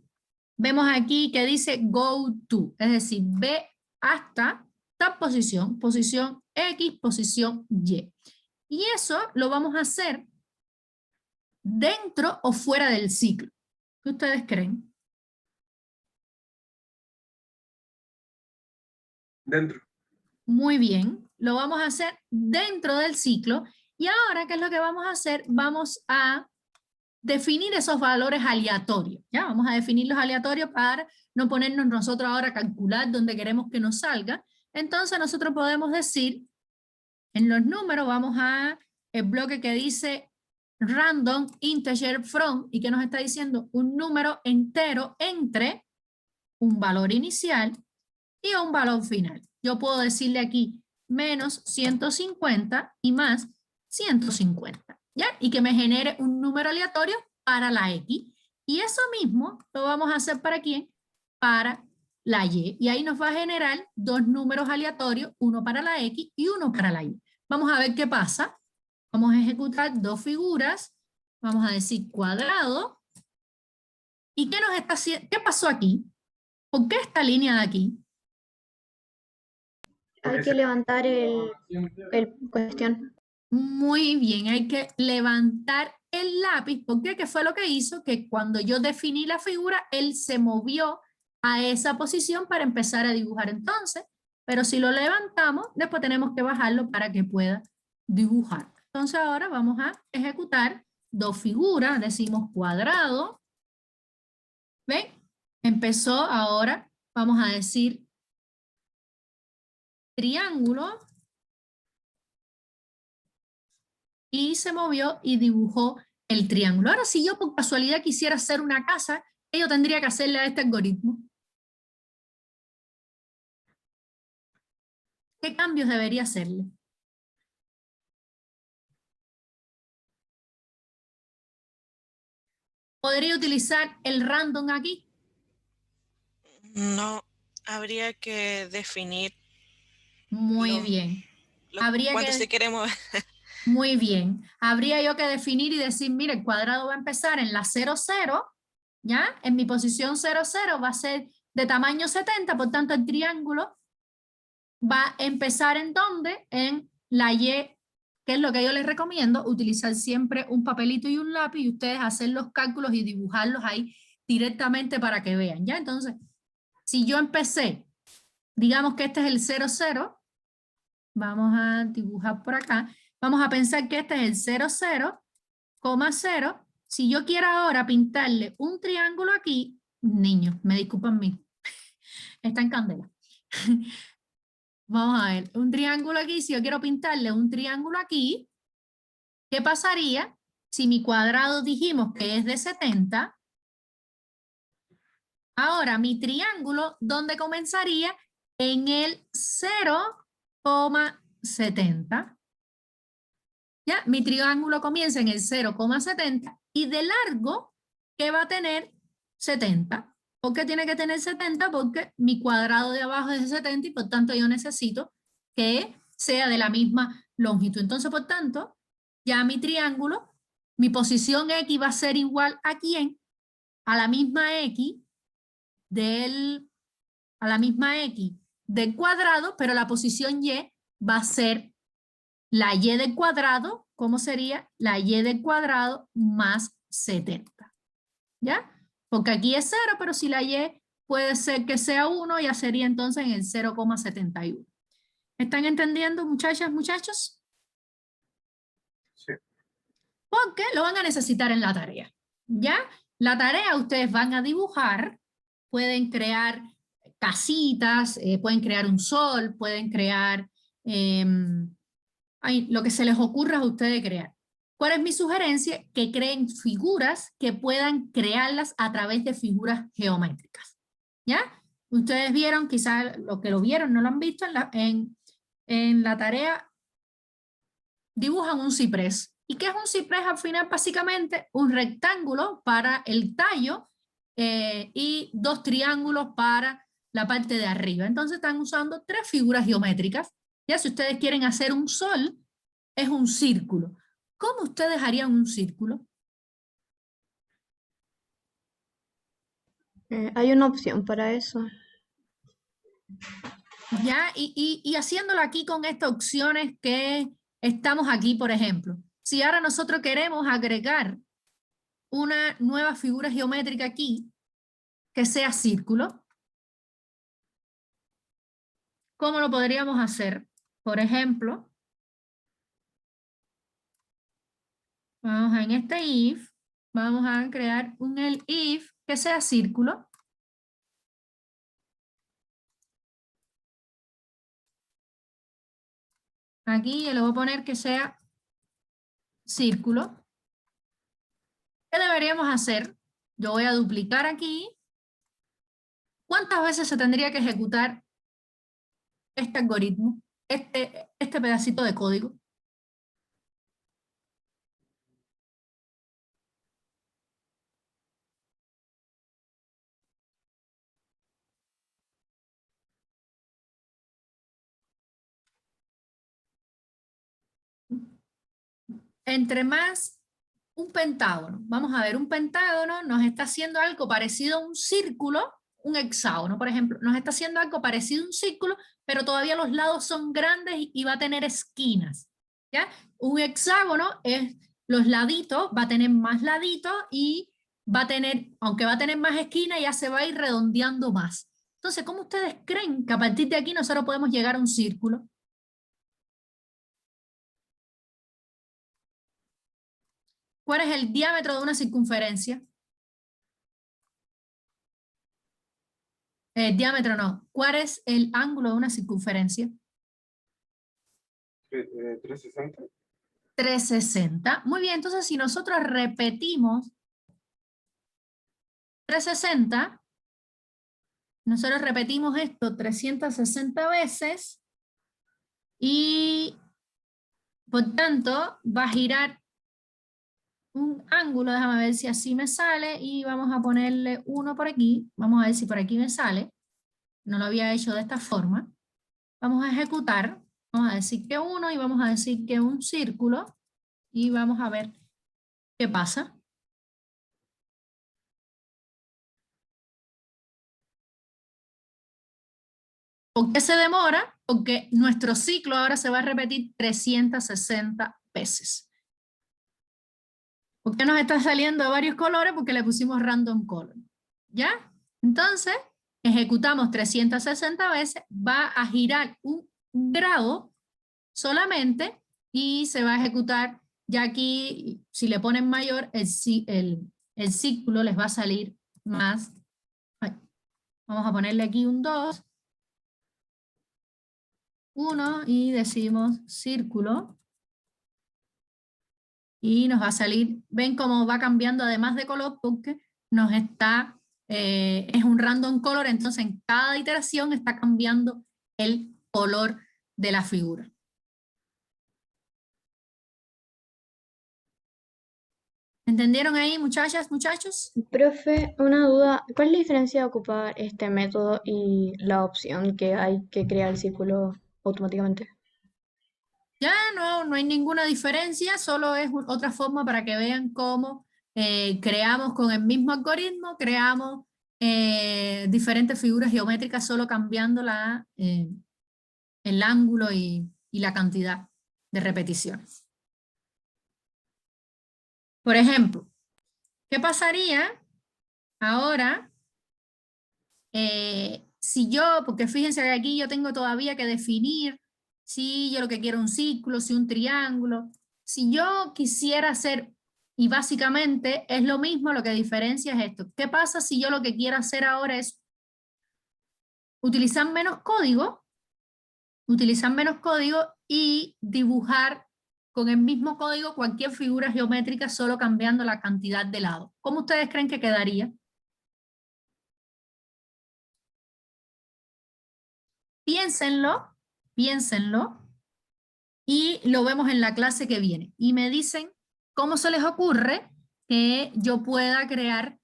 vemos aquí que dice Go To, es decir, ve hasta tal posición, posición X, posición Y. Y eso lo vamos a hacer dentro o fuera del ciclo. ¿Qué ustedes creen? Dentro. Muy bien, lo vamos a hacer dentro del ciclo. Y ahora, ¿qué es lo que vamos a hacer? Vamos a definir esos valores aleatorios. ¿Ya? Vamos a definir los aleatorios para no ponernos nosotros ahora a calcular dónde queremos que nos salga. Entonces nosotros podemos decir, en los números vamos a el bloque que dice random integer from, y que nos está diciendo un número entero entre un valor inicial y un valor final. Yo puedo decirle aquí menos 150 y más 150, ¿ya? Y que me genere un número aleatorio para la X. Y eso mismo lo vamos a hacer ¿para quién? Para la Y. Y ahí nos va a generar dos números aleatorios, uno para la X y uno para la Y. Vamos a ver qué pasa. Vamos a ejecutar dos figuras. Vamos a decir cuadrado. ¿Y qué nos está haciendo? ¿Qué pasó aquí? ¿Por qué esta línea de aquí? Hay que levantar el cuestión. Muy bien, hay que levantar el lápiz. ¿Por qué? ¿Qué fue lo que hizo? Que cuando yo definí la figura, él se movió a esa posición para empezar a dibujar entonces. Pero si lo levantamos, después tenemos que bajarlo para que pueda dibujar. Entonces ahora vamos a ejecutar dos figuras. Decimos cuadrado. ¿Ven? Empezó ahora, vamos a decir triángulo. Y se movió y dibujó el triángulo. Ahora, si yo por casualidad quisiera hacer una casa, ¿qué yo tendría que hacerle a este algoritmo? ¿Qué cambios debería hacerle? ¿Podría utilizar el random aquí? No, habría que definir Muy bien. cuánto se quiere mover. Muy bien. Habría yo que definir y decir, mire, el cuadrado va a empezar en la 0, 0, ¿ya? En mi posición 0, 0 va a ser de tamaño 70, por tanto el triángulo va a empezar ¿en dónde? En la Y, que es lo que yo les recomiendo, utilizar siempre un papelito y un lápiz y ustedes hacer los cálculos y dibujarlos ahí directamente para que vean, ¿ya? Entonces, si yo empecé, digamos que este es el 0, 0, vamos a dibujar por acá, vamos a pensar que este es el 0, 0, 0. Si yo quiero ahora pintarle un triángulo aquí, niños, me disculpan mí, está en candela. Vamos a ver, un triángulo aquí, si yo quiero pintarle un triángulo aquí, ¿qué pasaría si mi cuadrado dijimos que es de 70? Ahora, mi triángulo, ¿dónde comenzaría? En el 0,70. ¿Ya? Mi triángulo comienza en el 0,70 y de largo, ¿qué va a tener? 70. ¿Por qué tiene que tener 70? Porque mi cuadrado de abajo es de 70 y por tanto yo necesito que sea de la misma longitud. Entonces, por tanto, ya mi triángulo, mi posición X va a ser igual a ¿quién? A la misma X del cuadrado, pero la posición Y va a ser la Y del cuadrado. ¿Cómo sería? La Y del cuadrado más 70. ¿Ya? Porque aquí es 0, pero si la Y puede ser que sea 1, ya sería entonces en el 0,71. ¿Están entendiendo, muchachas, muchachos? Sí. Porque lo van a necesitar en la tarea. ¿Ya? La tarea ustedes van a dibujar, pueden crear casitas, pueden crear un sol, pueden crear lo que se les ocurra a ustedes crear. ¿Cuál es mi sugerencia? Que creen figuras que puedan crearlas a través de figuras geométricas. ¿Ya? Ustedes vieron, quizás lo que lo vieron no lo han visto, en la tarea dibujan un ciprés. ¿Y qué es un ciprés? Al final, básicamente, un rectángulo para el tallo y 2 triángulos para la parte de arriba. Entonces están usando 3 figuras geométricas. Ya si ustedes quieren hacer un sol, es un círculo. ¿Cómo ustedes harían un círculo? Hay una opción para eso. Ya, y haciéndolo aquí con estas opciones que estamos aquí, por ejemplo. Si ahora nosotros queremos agregar una nueva figura geométrica aquí, que sea círculo, ¿cómo lo podríamos hacer? Por ejemplo, vamos en este if, vamos a crear un if que sea círculo. Aquí yo le voy a poner que sea círculo. ¿Qué deberíamos hacer? Yo voy a duplicar aquí. ¿Cuántas veces se tendría que ejecutar este algoritmo, este pedacito de código? Entre más un pentágono. Vamos a ver, un pentágono nos está haciendo algo parecido a un círculo, un hexágono, por ejemplo. Nos está haciendo algo parecido a un círculo, pero todavía los lados son grandes y va a tener esquinas. ¿Ya? Un hexágono es los laditos, va a tener más laditos y va a tener, aunque va a tener más esquinas, ya se va a ir redondeando más. Entonces, ¿cómo ustedes creen que a partir de aquí nosotros podemos llegar a un círculo? ¿Cuál es el diámetro de una circunferencia? Diámetro no. ¿Cuál es el ángulo de una circunferencia? 360. 360. Muy bien, entonces si nosotros repetimos 360, nosotros repetimos esto 360 veces y por tanto va a girar un ángulo, déjame ver si así me sale y vamos a ponerle 1 por aquí, vamos a ver si por aquí me sale, no lo había hecho de esta forma, vamos a ejecutar, vamos a decir que 1 y vamos a decir que un círculo y vamos a ver qué pasa. ¿Por qué se demora? Porque nuestro ciclo ahora se va a repetir 360 veces. ¿Por qué nos está saliendo de varios colores? Porque le pusimos random color. ¿Ya? Entonces, ejecutamos 360 veces, va a girar un grado solamente y se va a ejecutar, ya aquí, si le ponen mayor, el círculo les va a salir más Vamos a ponerle aquí un 2. 1 y decimos círculo. Y nos va a salir, ven cómo va cambiando además de color porque nos está, es un random color, entonces en cada iteración está cambiando el color de la figura. ¿Entendieron ahí, muchachas, muchachos? Profe, una duda, ¿cuál es la diferencia de ocupar este método y la opción que hay que crear el círculo automáticamente? Ya no hay ninguna diferencia, solo es otra forma para que vean cómo creamos con el mismo algoritmo, creamos diferentes figuras geométricas solo cambiando el ángulo y la cantidad de repeticiones. Por ejemplo, ¿qué pasaría ahora si yo, porque fíjense que aquí yo tengo todavía que definir si yo lo que quiero es un círculo, si un triángulo, si yo quisiera hacer, y básicamente es lo mismo, lo que diferencia es esto. ¿Qué pasa si yo lo que quiero hacer ahora es utilizar menos código y dibujar con el mismo código cualquier figura geométrica solo cambiando la cantidad de lados? ¿Cómo ustedes creen que quedaría? Piénsenlo, piénsenlo, y lo vemos en la clase que viene. Y me dicen cómo se les ocurre que yo pueda crear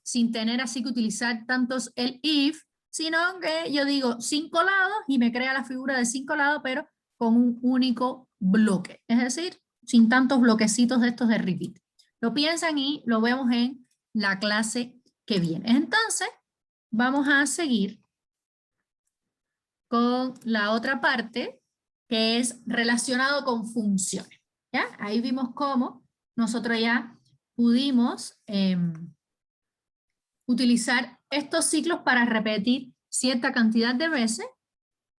sin tener así que utilizar tantos el if, sino que yo digo 5 lados y me crea la figura de 5 lados, pero con un único bloque. Es decir, sin tantos bloquecitos de estos de repeat. Lo piensan y lo vemos en la clase que viene. Entonces, vamos a seguir con la otra parte, que es relacionado con funciones. ¿Ya? Ahí vimos cómo nosotros ya pudimos utilizar estos ciclos para repetir cierta cantidad de veces.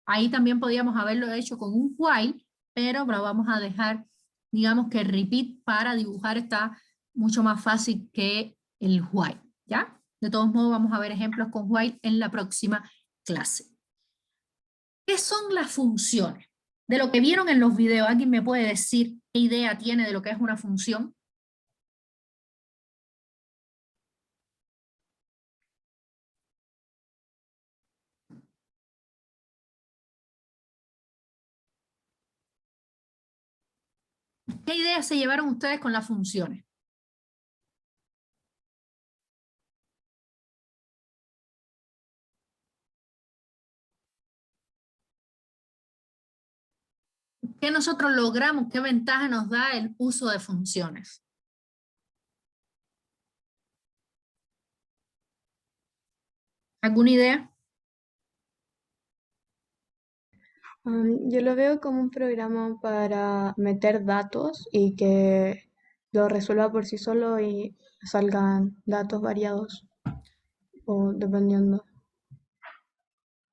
Ahí también podíamos haberlo hecho con un while, pero lo vamos a dejar, digamos que repeat para dibujar está mucho más fácil que el while. ¿Ya? De todos modos vamos a ver ejemplos con while en la próxima clase. ¿Qué son las funciones? De lo que vieron en los videos, ¿alguien me puede decir qué idea tiene de lo que es una función? ¿Qué ideas se llevaron ustedes con las funciones? ¿Qué nosotros logramos? ¿Qué ventaja nos da el uso de funciones? ¿Alguna idea? Yo lo veo como un programa para meter datos y que lo resuelva por sí solo y salgan datos variados o dependiendo.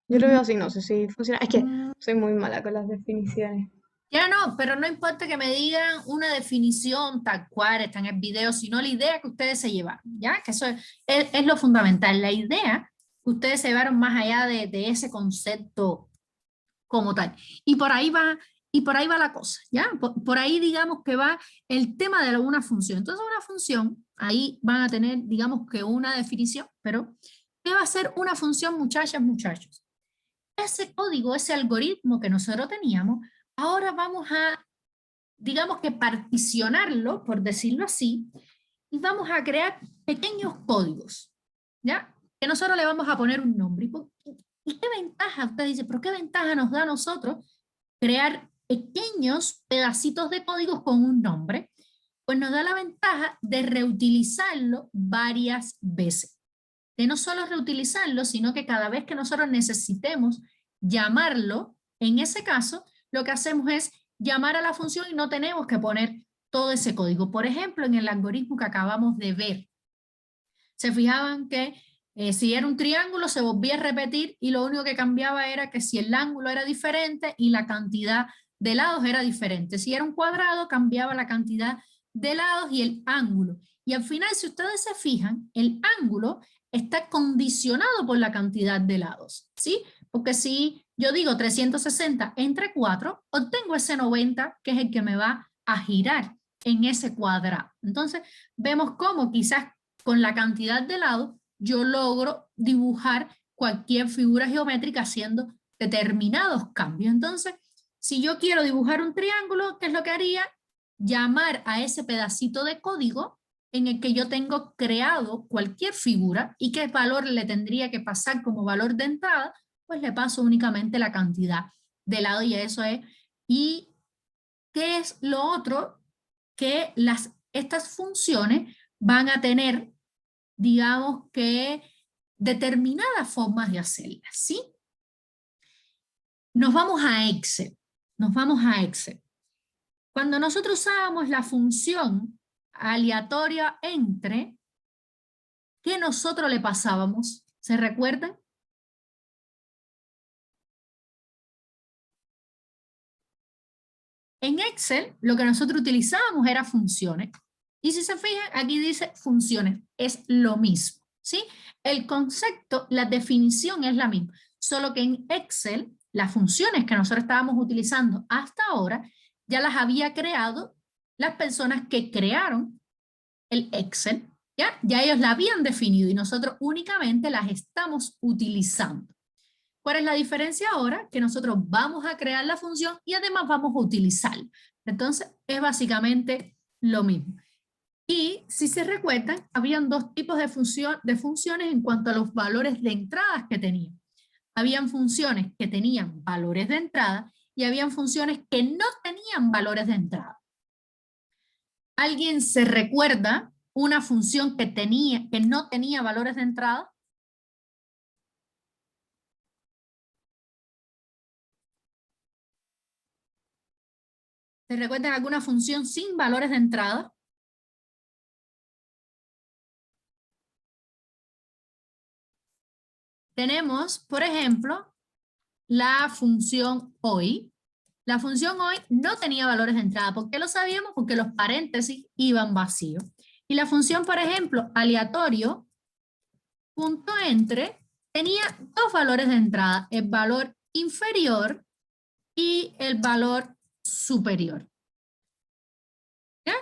Yo lo veo así, no sé si funciona. Es que soy muy mala con las definiciones. Ya no, pero no importa que me digan una definición tal cual está en el video, sino la idea que ustedes se llevaron, ¿ya? Que eso es lo fundamental, la idea que ustedes se llevaron más allá de ese concepto como tal. Y por ahí va la cosa, ¿ya? Por ahí digamos que va el tema de una función. Entonces una función, ahí van a tener, digamos que una definición, pero ¿qué va a ser una función, muchachas, muchachos? Ese código, ese algoritmo que nosotros teníamos, ahora vamos a, digamos que particionarlo, por decirlo así, y vamos a crear pequeños códigos, ¿ya? Que nosotros le vamos a poner un nombre. ¿Y qué ventaja? Usted dice, pero ¿qué ventaja nos da a nosotros crear pequeños pedacitos de códigos con un nombre? Pues nos da la ventaja de reutilizarlo varias veces. De no solo reutilizarlo, sino que cada vez que nosotros necesitemos llamarlo, en ese caso, lo que hacemos es llamar a la función y no tenemos que poner todo ese código. Por ejemplo, en el algoritmo que acabamos de ver, se fijaban que si era un triángulo se volvía a repetir y lo único que cambiaba era que si el ángulo era diferente y la cantidad de lados era diferente. Si era un cuadrado, cambiaba la cantidad de lados y el ángulo. Y al final, si ustedes se fijan, el ángulo está condicionado por la cantidad de lados, ¿sí? Porque si yo digo 360 entre 4, obtengo ese 90, que es el que me va a girar en ese cuadrado. Entonces, vemos cómo quizás con la cantidad de lados yo logro dibujar cualquier figura geométrica haciendo determinados cambios. Entonces, si yo quiero dibujar un triángulo, ¿qué es lo que haría? Llamar a ese pedacito de código en el que yo tengo creado cualquier figura y qué valor le tendría que pasar como valor de entrada, pues le paso únicamente la cantidad de lado y eso es. ¿Y qué es lo otro? Que estas funciones van a tener, digamos que, determinadas formas de hacerlas, ¿sí? Nos vamos a Excel. Nos vamos a Excel. Cuando nosotros usábamos la función aleatoria entre, ¿qué nosotros le pasábamos? ¿Se recuerdan? En Excel lo que nosotros utilizábamos era funciones. Y si se fijan, aquí dice funciones. Es lo mismo, ¿sí? El concepto, la definición es la misma. Solo que en Excel, las funciones que nosotros estábamos utilizando hasta ahora, ya las había creado las personas que crearon el Excel. Ya ellos la habían definido y nosotros únicamente las estamos utilizando. ¿Cuál es la diferencia ahora? Que nosotros vamos a crear la función y además vamos a utilizarla. Entonces, es básicamente lo mismo. Y si se recuerdan, habían dos tipos de funciones en cuanto a los valores de entradas que tenían. Habían funciones que tenían valores de entrada y habían funciones que no tenían valores de entrada. ¿Alguien se recuerda una función que no tenía valores de entrada? ¿Se recuerdan alguna función sin valores de entrada? Tenemos, por ejemplo, la función hoy. La función hoy no tenía valores de entrada. ¿Por qué lo sabíamos? Porque los paréntesis iban vacíos. Y la función, por ejemplo, aleatorio, punto entre, tenía dos valores de entrada, el valor inferior y el valor superior. ¿Ya?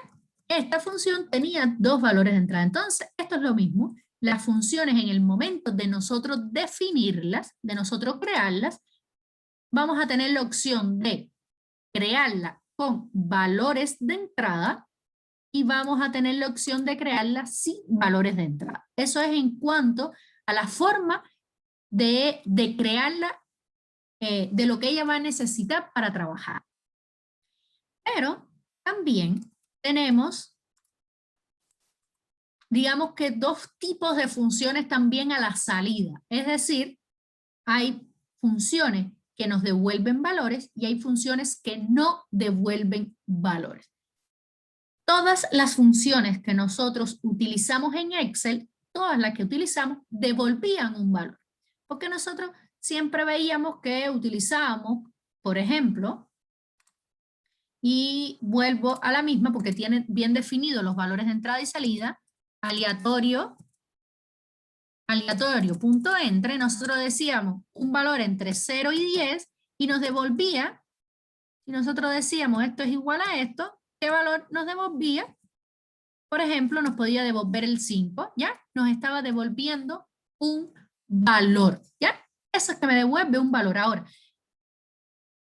Esta función tenía dos valores de entrada. Entonces, esto es lo mismo. Las funciones en el momento de nosotros definirlas, de nosotros crearlas, vamos a tener la opción de crearla con valores de entrada y vamos a tener la opción de crearla sin valores de entrada. Eso es en cuanto a la forma de crearla, de lo que ella va a necesitar para trabajar. Pero también tenemos, digamos que dos tipos de funciones también a la salida. Es decir, hay funciones que nos devuelven valores y hay funciones que no devuelven valores. Todas las funciones que nosotros utilizamos en Excel, todas las que utilizamos, devolvían un valor. Porque nosotros siempre veíamos que utilizábamos, por ejemplo, y vuelvo a la misma porque tiene bien definidos los valores de entrada y salida, aleatorio, punto entre, nosotros decíamos un valor entre 0 y 10 y nos devolvía, si nosotros decíamos esto es igual a esto, ¿qué valor nos devolvía? Por ejemplo, nos podía devolver el 5, ¿ya? Nos estaba devolviendo un valor, ¿ya? Eso es que me devuelve un valor. Ahora,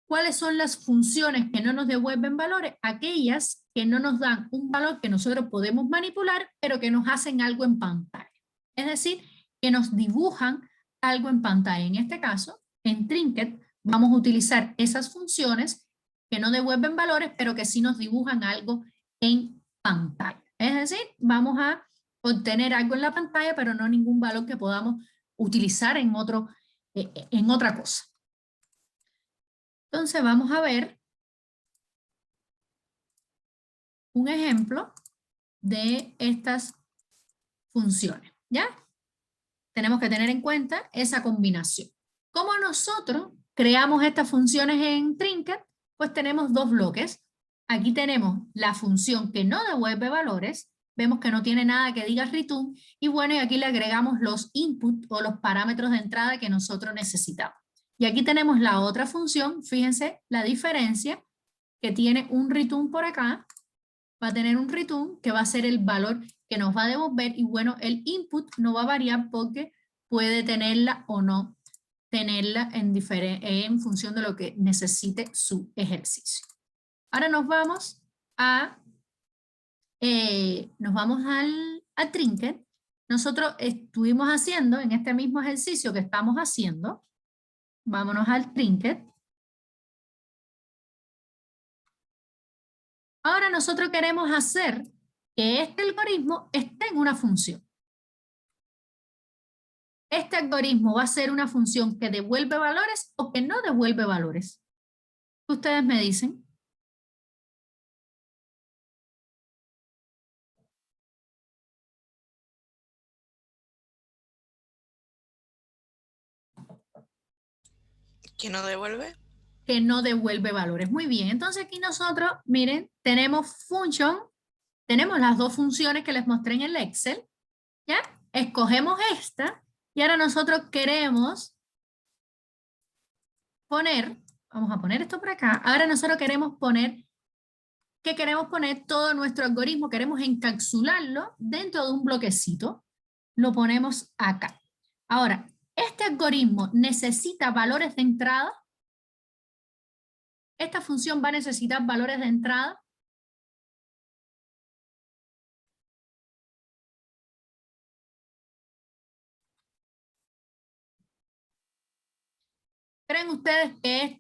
¿cuáles son las funciones que no nos devuelven valores? Aquellas que no nos dan un valor que nosotros podemos manipular, pero que nos hacen algo en pantalla. Es decir, que nos dibujan algo en pantalla. En este caso, en Trinket, vamos a utilizar esas funciones que no devuelven valores, pero que sí nos dibujan algo en pantalla. Es decir, vamos a obtener algo en la pantalla, pero no ningún valor que podamos utilizar en otra cosa. Entonces vamos a ver un ejemplo de estas funciones, ¿ya? Tenemos que tener en cuenta esa combinación. ¿Cómo nosotros creamos estas funciones en Trinket? Pues tenemos dos bloques. Aquí tenemos la función que no devuelve valores Vemos que no tiene nada que diga return. Y bueno, y aquí le agregamos los input o los parámetros de entrada que nosotros necesitamos. Y aquí tenemos la otra función. Fíjense la diferencia, que tiene un return por acá. Va a tener un return que va a ser el valor que nos va a devolver. Y bueno, el input no va a variar porque puede tenerla o no tenerla en función de lo que necesite su ejercicio. Ahora nos vamos al Trinket. Nosotros estuvimos haciendo en este mismo ejercicio que estamos haciendo. Vámonos al Trinket. Ahora nosotros queremos hacer que este algoritmo esté en una función. ¿Este algoritmo va a ser una función que devuelve valores o que no devuelve valores? Ustedes me dicen. ¿Que no devuelve? Que no devuelve valores. Muy bien, entonces aquí nosotros, miren, tenemos function, tenemos las dos funciones que les mostré en el Excel, ¿ya? Escogemos esta y ahora nosotros queremos poner, vamos a poner esto por acá, ahora nosotros queremos poner, ¿qué queremos poner? Todo nuestro algoritmo, queremos encapsularlo dentro de un bloquecito, lo ponemos acá. Ahora, este algoritmo necesita valores de entrada. Esta función va a necesitar valores de entrada. ¿Creen ustedes que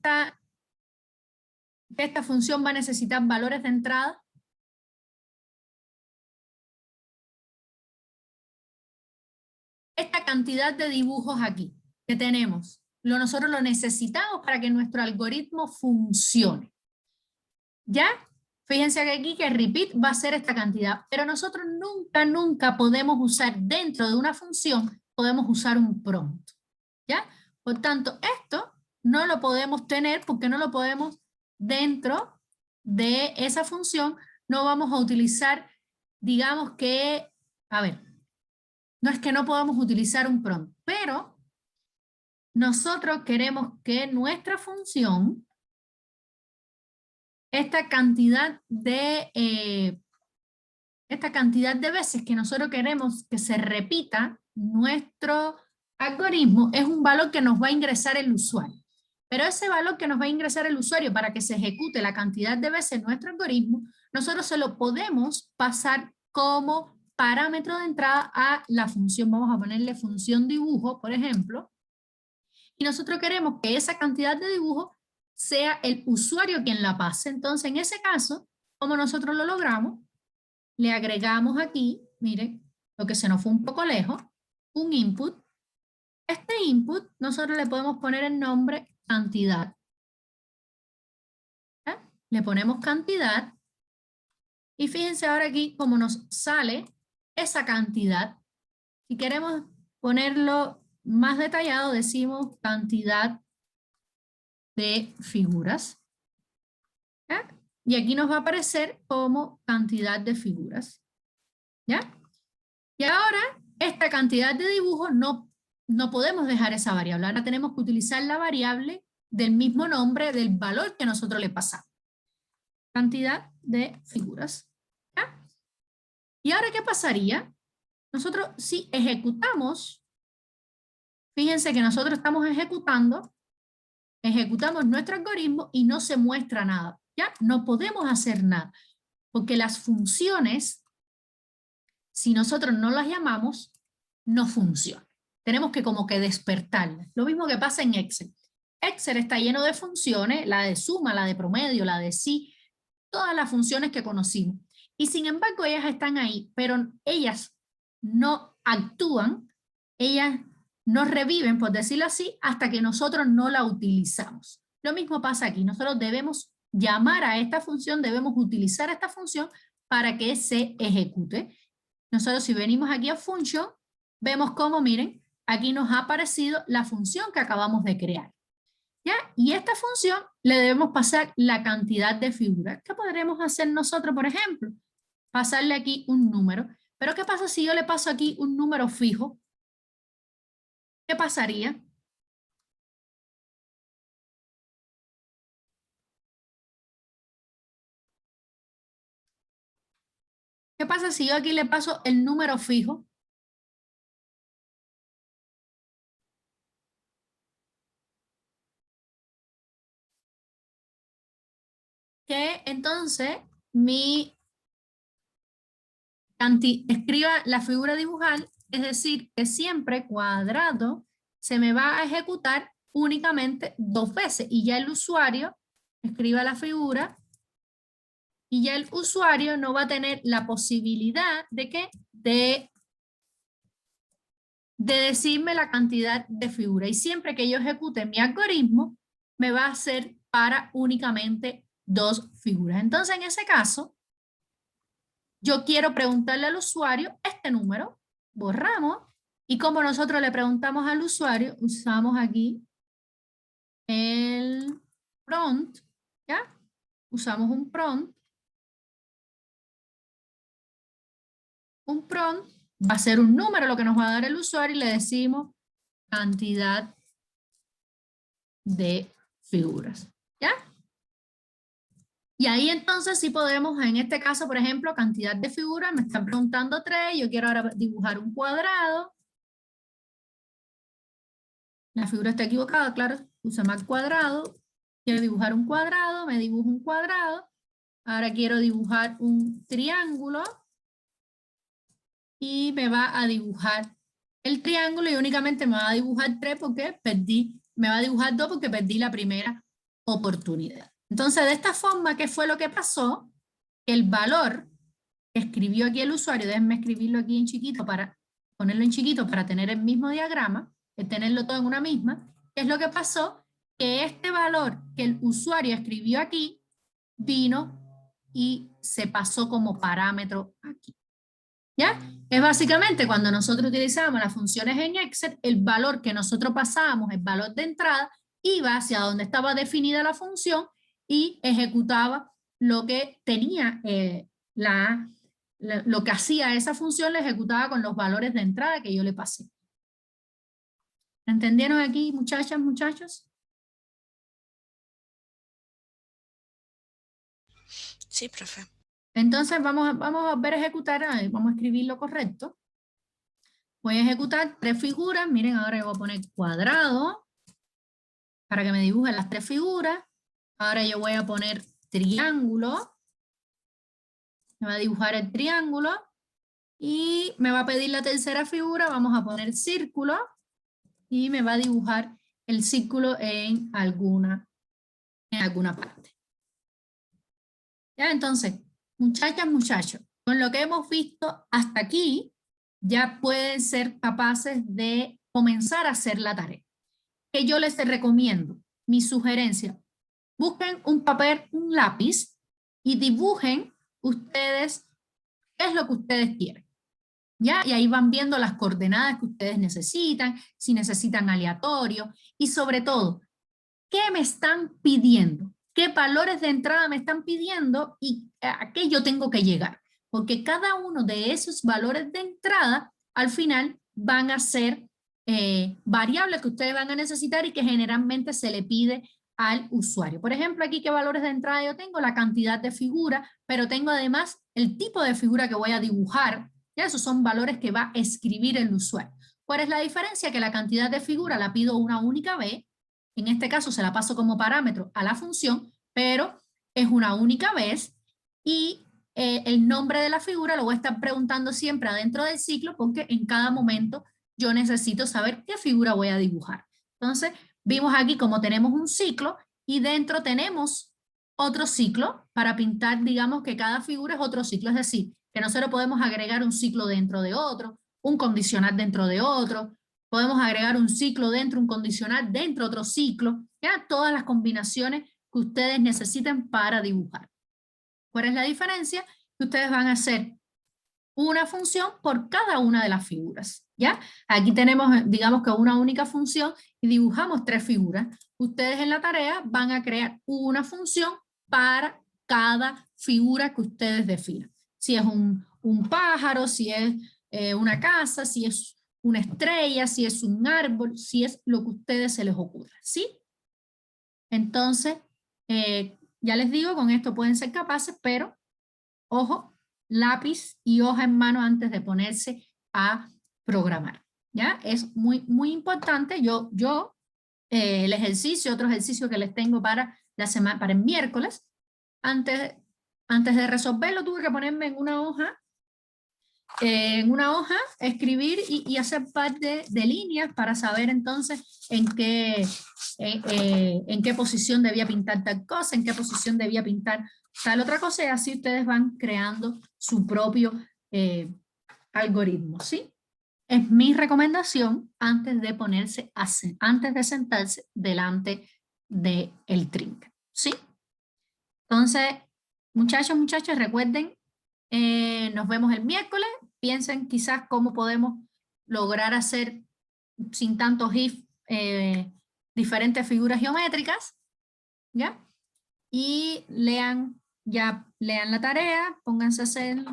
esta función va a necesitar valores de entrada? Esta cantidad de dibujos aquí que tenemos, nosotros lo necesitamos para que nuestro algoritmo funcione. ¿Ya? Fíjense que aquí que repeat va a ser esta cantidad, pero nosotros nunca podemos usar dentro de una función, podemos usar un prompt. ¿Ya? Por tanto, esto no lo podemos tener porque no lo podemos dentro de esa función, no vamos a utilizar, digamos que, a ver, no es que no podamos utilizar un prompt, pero nosotros queremos que nuestra función, esta cantidad de veces que nosotros queremos que se repita nuestro algoritmo, es un valor que nos va a ingresar el usuario. Pero ese valor que nos va a ingresar el usuario para que se ejecute la cantidad de veces nuestro algoritmo, nosotros se lo podemos pasar como parámetro de entrada a la función. Vamos a ponerle función dibujo, por ejemplo. Y nosotros queremos que esa cantidad de dibujo sea el usuario quien la pase. Entonces, en ese caso, como nosotros lo logramos, le agregamos aquí, miren, lo que se nos fue un poco lejos, un input. Este input nosotros le podemos poner el nombre cantidad. ¿Ya? Le ponemos cantidad y fíjense ahora aquí cómo nos sale esa cantidad. Si queremos ponerlo más detallado, decimos cantidad de figuras. ¿Ya? Y aquí nos va a aparecer como cantidad de figuras. ¿Ya? Y ahora, esta cantidad de dibujos no podemos dejar esa variable. Ahora tenemos que utilizar la variable del mismo nombre del valor que nosotros le pasamos. Cantidad de figuras. ¿Ya? ¿Y ahora qué pasaría? Nosotros si ejecutamos, fíjense que nosotros estamos ejecutamos nuestro algoritmo y no se muestra nada. ¿Ya? No podemos hacer nada. Porque las funciones, si nosotros no las llamamos, no funcionan. Tenemos que como que despertarlas. Lo mismo que pasa en Excel. Excel está lleno de funciones, la de suma, la de promedio, la de sí, todas las funciones que conocimos. Y sin embargo ellas están ahí, pero ellas no actúan, ellas no reviven, por decirlo así, hasta que nosotros no la utilizamos. Lo mismo pasa aquí. Nosotros debemos llamar a esta función, debemos utilizar esta función para que se ejecute. Nosotros si venimos aquí a function, vemos cómo, miren, aquí nos ha aparecido la función que acabamos de crear. ¿Ya? Y esta función le debemos pasar la cantidad de figuras. ¿Qué podremos hacer nosotros, por ejemplo? pasarle aquí un número. Pero ¿qué pasa si yo le paso aquí un número fijo? ¿Qué pasaría? ¿Qué pasa si yo aquí le paso el número fijo? Que entonces escriba la figura dibujar, es decir, que siempre cuadrado se me va a ejecutar únicamente 2 veces y ya el usuario escriba la figura y ya el usuario no va a tener la posibilidad de que de decirme la cantidad de figuras. Y siempre que yo ejecute mi algoritmo, me va a hacer para únicamente 2 figuras. Entonces, en ese caso, yo quiero preguntarle al usuario este número, borramos, y como nosotros le preguntamos al usuario, usamos aquí el prompt, ¿ya? Usamos un prompt. Un prompt va a ser un número lo que nos va a dar el usuario y le decimos cantidad de figuras, ¿ya? Y ahí entonces sí podemos, en este caso, por ejemplo, cantidad de figuras, me están preguntando 3, yo quiero ahora dibujar un cuadrado. La figura está equivocada, claro, puse mal cuadrado. Quiero dibujar un cuadrado, me dibujo un cuadrado. Ahora quiero dibujar un triángulo. Y me va a dibujar el triángulo y únicamente me va a dibujar 3 porque me va a dibujar 2 porque perdí la primera oportunidad. Entonces, de esta forma, ¿qué fue lo que pasó? El valor que escribió aquí el usuario, déjenme escribirlo aquí en chiquito para ponerlo en chiquito para tener el mismo diagrama, tenerlo todo en una misma. ¿Qué es lo que pasó? Que este valor que el usuario escribió aquí vino y se pasó como parámetro aquí. ¿Ya? Es básicamente cuando nosotros utilizamos las funciones en Excel, el valor que nosotros pasamos, el valor de entrada, iba hacia donde estaba definida la función y ejecutaba lo que tenía, lo que hacía esa función, la ejecutaba con los valores de entrada que yo le pasé. ¿Entendieron aquí, muchachas, muchachos? Sí, profe. Entonces vamos a ver ejecutar, vamos a escribir lo correcto. Voy a ejecutar 3 figuras, miren, ahora yo voy a poner cuadrado para que me dibuje las 3 figuras. Ahora yo voy a poner triángulo, me va a dibujar el triángulo y me va a pedir la tercera figura, vamos a poner círculo y me va a dibujar el círculo en alguna parte. Ya, entonces, muchachas, muchachos, con lo que hemos visto hasta aquí, ya pueden ser capaces de comenzar a hacer la tarea. Que yo les recomiendo, mi sugerencia, busquen un papel, un lápiz y dibujen ustedes qué es lo que ustedes quieren. ¿Ya? Y ahí van viendo las coordenadas que ustedes necesitan, si necesitan aleatorio y sobre todo, ¿qué me están pidiendo? ¿Qué valores de entrada me están pidiendo y a qué yo tengo que llegar? Porque cada uno de esos valores de entrada al final van a ser variables que ustedes van a necesitar y que generalmente se le pide al usuario. Por ejemplo, aquí qué valores de entrada yo tengo, la cantidad de figura, pero tengo además el tipo de figura que voy a dibujar. ¿Ya? Esos son valores que va a escribir el usuario. ¿Cuál es la diferencia? Que la cantidad de figura la pido una única vez. En este caso se la paso como parámetro a la función, pero es una única vez y el nombre de la figura lo voy a estar preguntando siempre adentro del ciclo porque en cada momento yo necesito saber qué figura voy a dibujar. Entonces, vimos aquí como tenemos un ciclo y dentro tenemos otro ciclo para pintar, digamos que cada figura es otro ciclo, es decir, que nosotros podemos agregar un ciclo dentro de otro, un condicional dentro de otro, podemos agregar un ciclo dentro, un condicional dentro, otro ciclo, ya todas las combinaciones que ustedes necesiten para dibujar. ¿Cuál es la diferencia? Que ustedes van a hacer una función por cada una de las figuras, ¿ya? Aquí tenemos, digamos que una única función y dibujamos 3 figuras. Ustedes en la tarea van a crear una función para cada figura que ustedes definan. si es un pájaro, si es una casa, si es una estrella, si es un árbol, si es lo que a ustedes se les ocurra, ¿sí? Entonces, ya les digo, con esto pueden ser capaces, pero ojo, lápiz y hoja en mano antes de ponerse a programar, ¿ya? Es muy, muy importante. El ejercicio, otro ejercicio que les tengo para la semana, para el miércoles, antes de resolverlo tuve que ponerme en una hoja, escribir y hacer parte de líneas para saber entonces en qué posición debía pintar tal cosa, en qué posición debía pintar tal otra cosa, y así ustedes van creando su propio algoritmo, ¿sí? Es mi recomendación antes de antes de sentarse delante del trinket, ¿sí? Entonces, muchachos, recuerden, nos vemos el miércoles. Piensen quizás cómo podemos lograr hacer sin tantos if diferentes figuras geométricas, ¿ya? Y lean la tarea, pónganse a hacer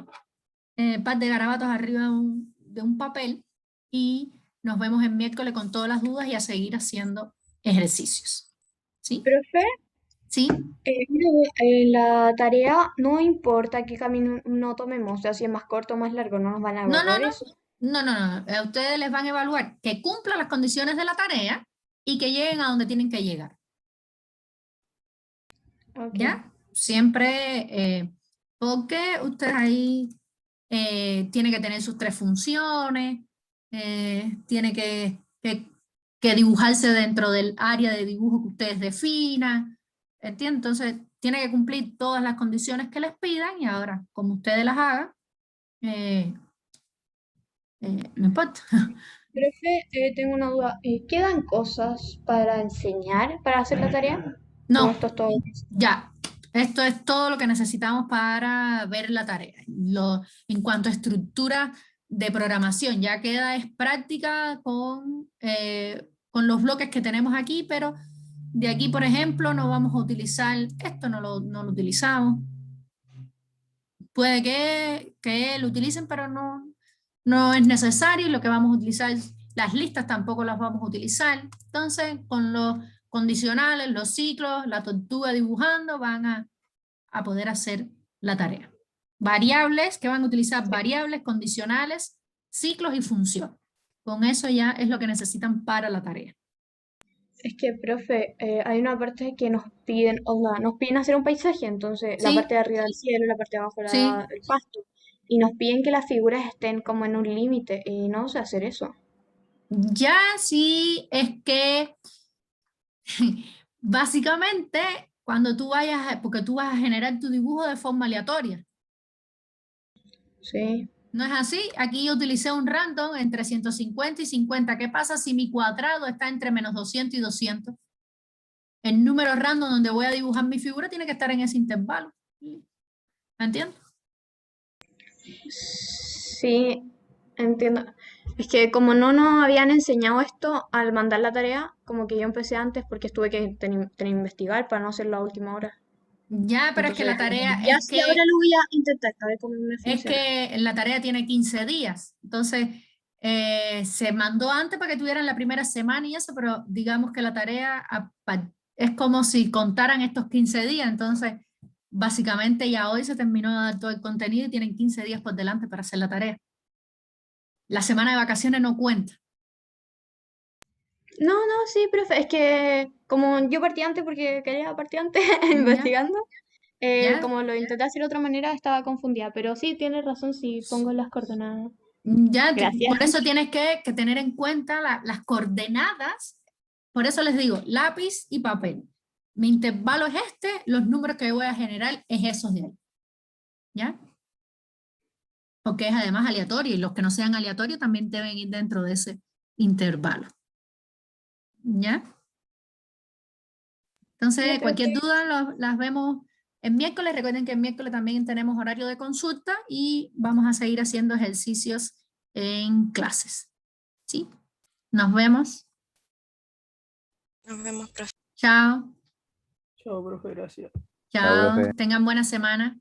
par de garabatos arriba de un papel y nos vemos el miércoles con todas las dudas y a seguir haciendo ejercicios. ¿Sí? Profe, ¿Sí? la tarea no importa qué camino no tomemos, o sea, si es más corto o más largo, no nos van a No, evaluar eso. no. A ustedes les van a evaluar que cumplan las condiciones de la tarea y que lleguen a donde tienen que llegar. Ok. ¿Ya? Siempre, porque ustedes ahí tienen que tener sus 3 funciones, tiene que dibujarse dentro del área de dibujo que ustedes definan, ¿entienden? Entonces, tiene que cumplir todas las condiciones que les pidan y ahora, como ustedes las hagan, no importa. Profe, tengo una duda. ¿Quedan cosas para enseñar para hacer la tarea? ¿O No, esto es todo? ya. Esto es todo lo que necesitamos para ver la tarea. En cuanto a estructura de programación, ya queda es práctica con los bloques que tenemos aquí, pero de aquí, por ejemplo, no vamos a utilizar, esto no lo utilizamos. Puede que lo utilicen, pero no es necesario. Lo que vamos a utilizar, las listas tampoco las vamos a utilizar. Entonces, con los condicionales, los ciclos, la tortuga dibujando, van a poder hacer la tarea. Variables, que van a utilizar variables, condicionales, ciclos y función. Con eso ya es lo que necesitan para la tarea. Es que, profe, hay una parte que nos piden hacer un paisaje, entonces la Sí, parte de arriba del cielo, la parte de abajo sí. el pasto, y nos piden que las figuras estén como en un límite, y no sé hacer eso. Ya sí es que básicamente cuando tú vayas, porque tú vas a generar tu dibujo de forma aleatoria. Sí. ¿No es así? Aquí yo utilicé un random entre 150 y 50. ¿Qué pasa si mi cuadrado está entre menos 200 y 200? El número random donde voy a dibujar mi figura tiene que estar en ese intervalo. ¿Me entiendes? Sí, entiendo. Es que como no nos habían enseñado esto al mandar la tarea, como que yo empecé antes porque tuve que investigar para no hacerlo a última hora. Ya, pero es que Entonces, la tarea ya sí, ahora lo voy a intentar, a ver cómo me es funciona. que la tarea tiene 15 días. Entonces, se mandó antes para que tuvieran la primera semana y eso, pero digamos que la tarea es como si contaran estos 15 días. Entonces, básicamente ya hoy se terminó de dar todo el contenido y tienen 15 días por delante para hacer la tarea. La semana de vacaciones no cuenta. No, no, sí, profe, es que como yo partí antes porque quería partir antes ¿Ya? investigando, ¿Ya? como lo intenté hacer de otra manera, estaba confundida, pero sí, tienes razón si pongo las coordenadas. Gracias. Por eso tienes que tener en cuenta las coordenadas. Por eso les digo, lápiz y papel. Mi intervalo es este, los números que voy a generar es esos de ahí. ¿Ya? Porque es además aleatorio y los que no sean aleatorios también deben ir dentro de ese intervalo. ¿Ya? Ya, Entonces, profe. cualquier duda las vemos el miércoles. Recuerden que el miércoles también tenemos horario de consulta y vamos a seguir haciendo ejercicios en clases. ¿Sí? Nos vemos. Nos vemos, profe. Chao. Chao, profe, gracias. Chao. Tengan buena semana.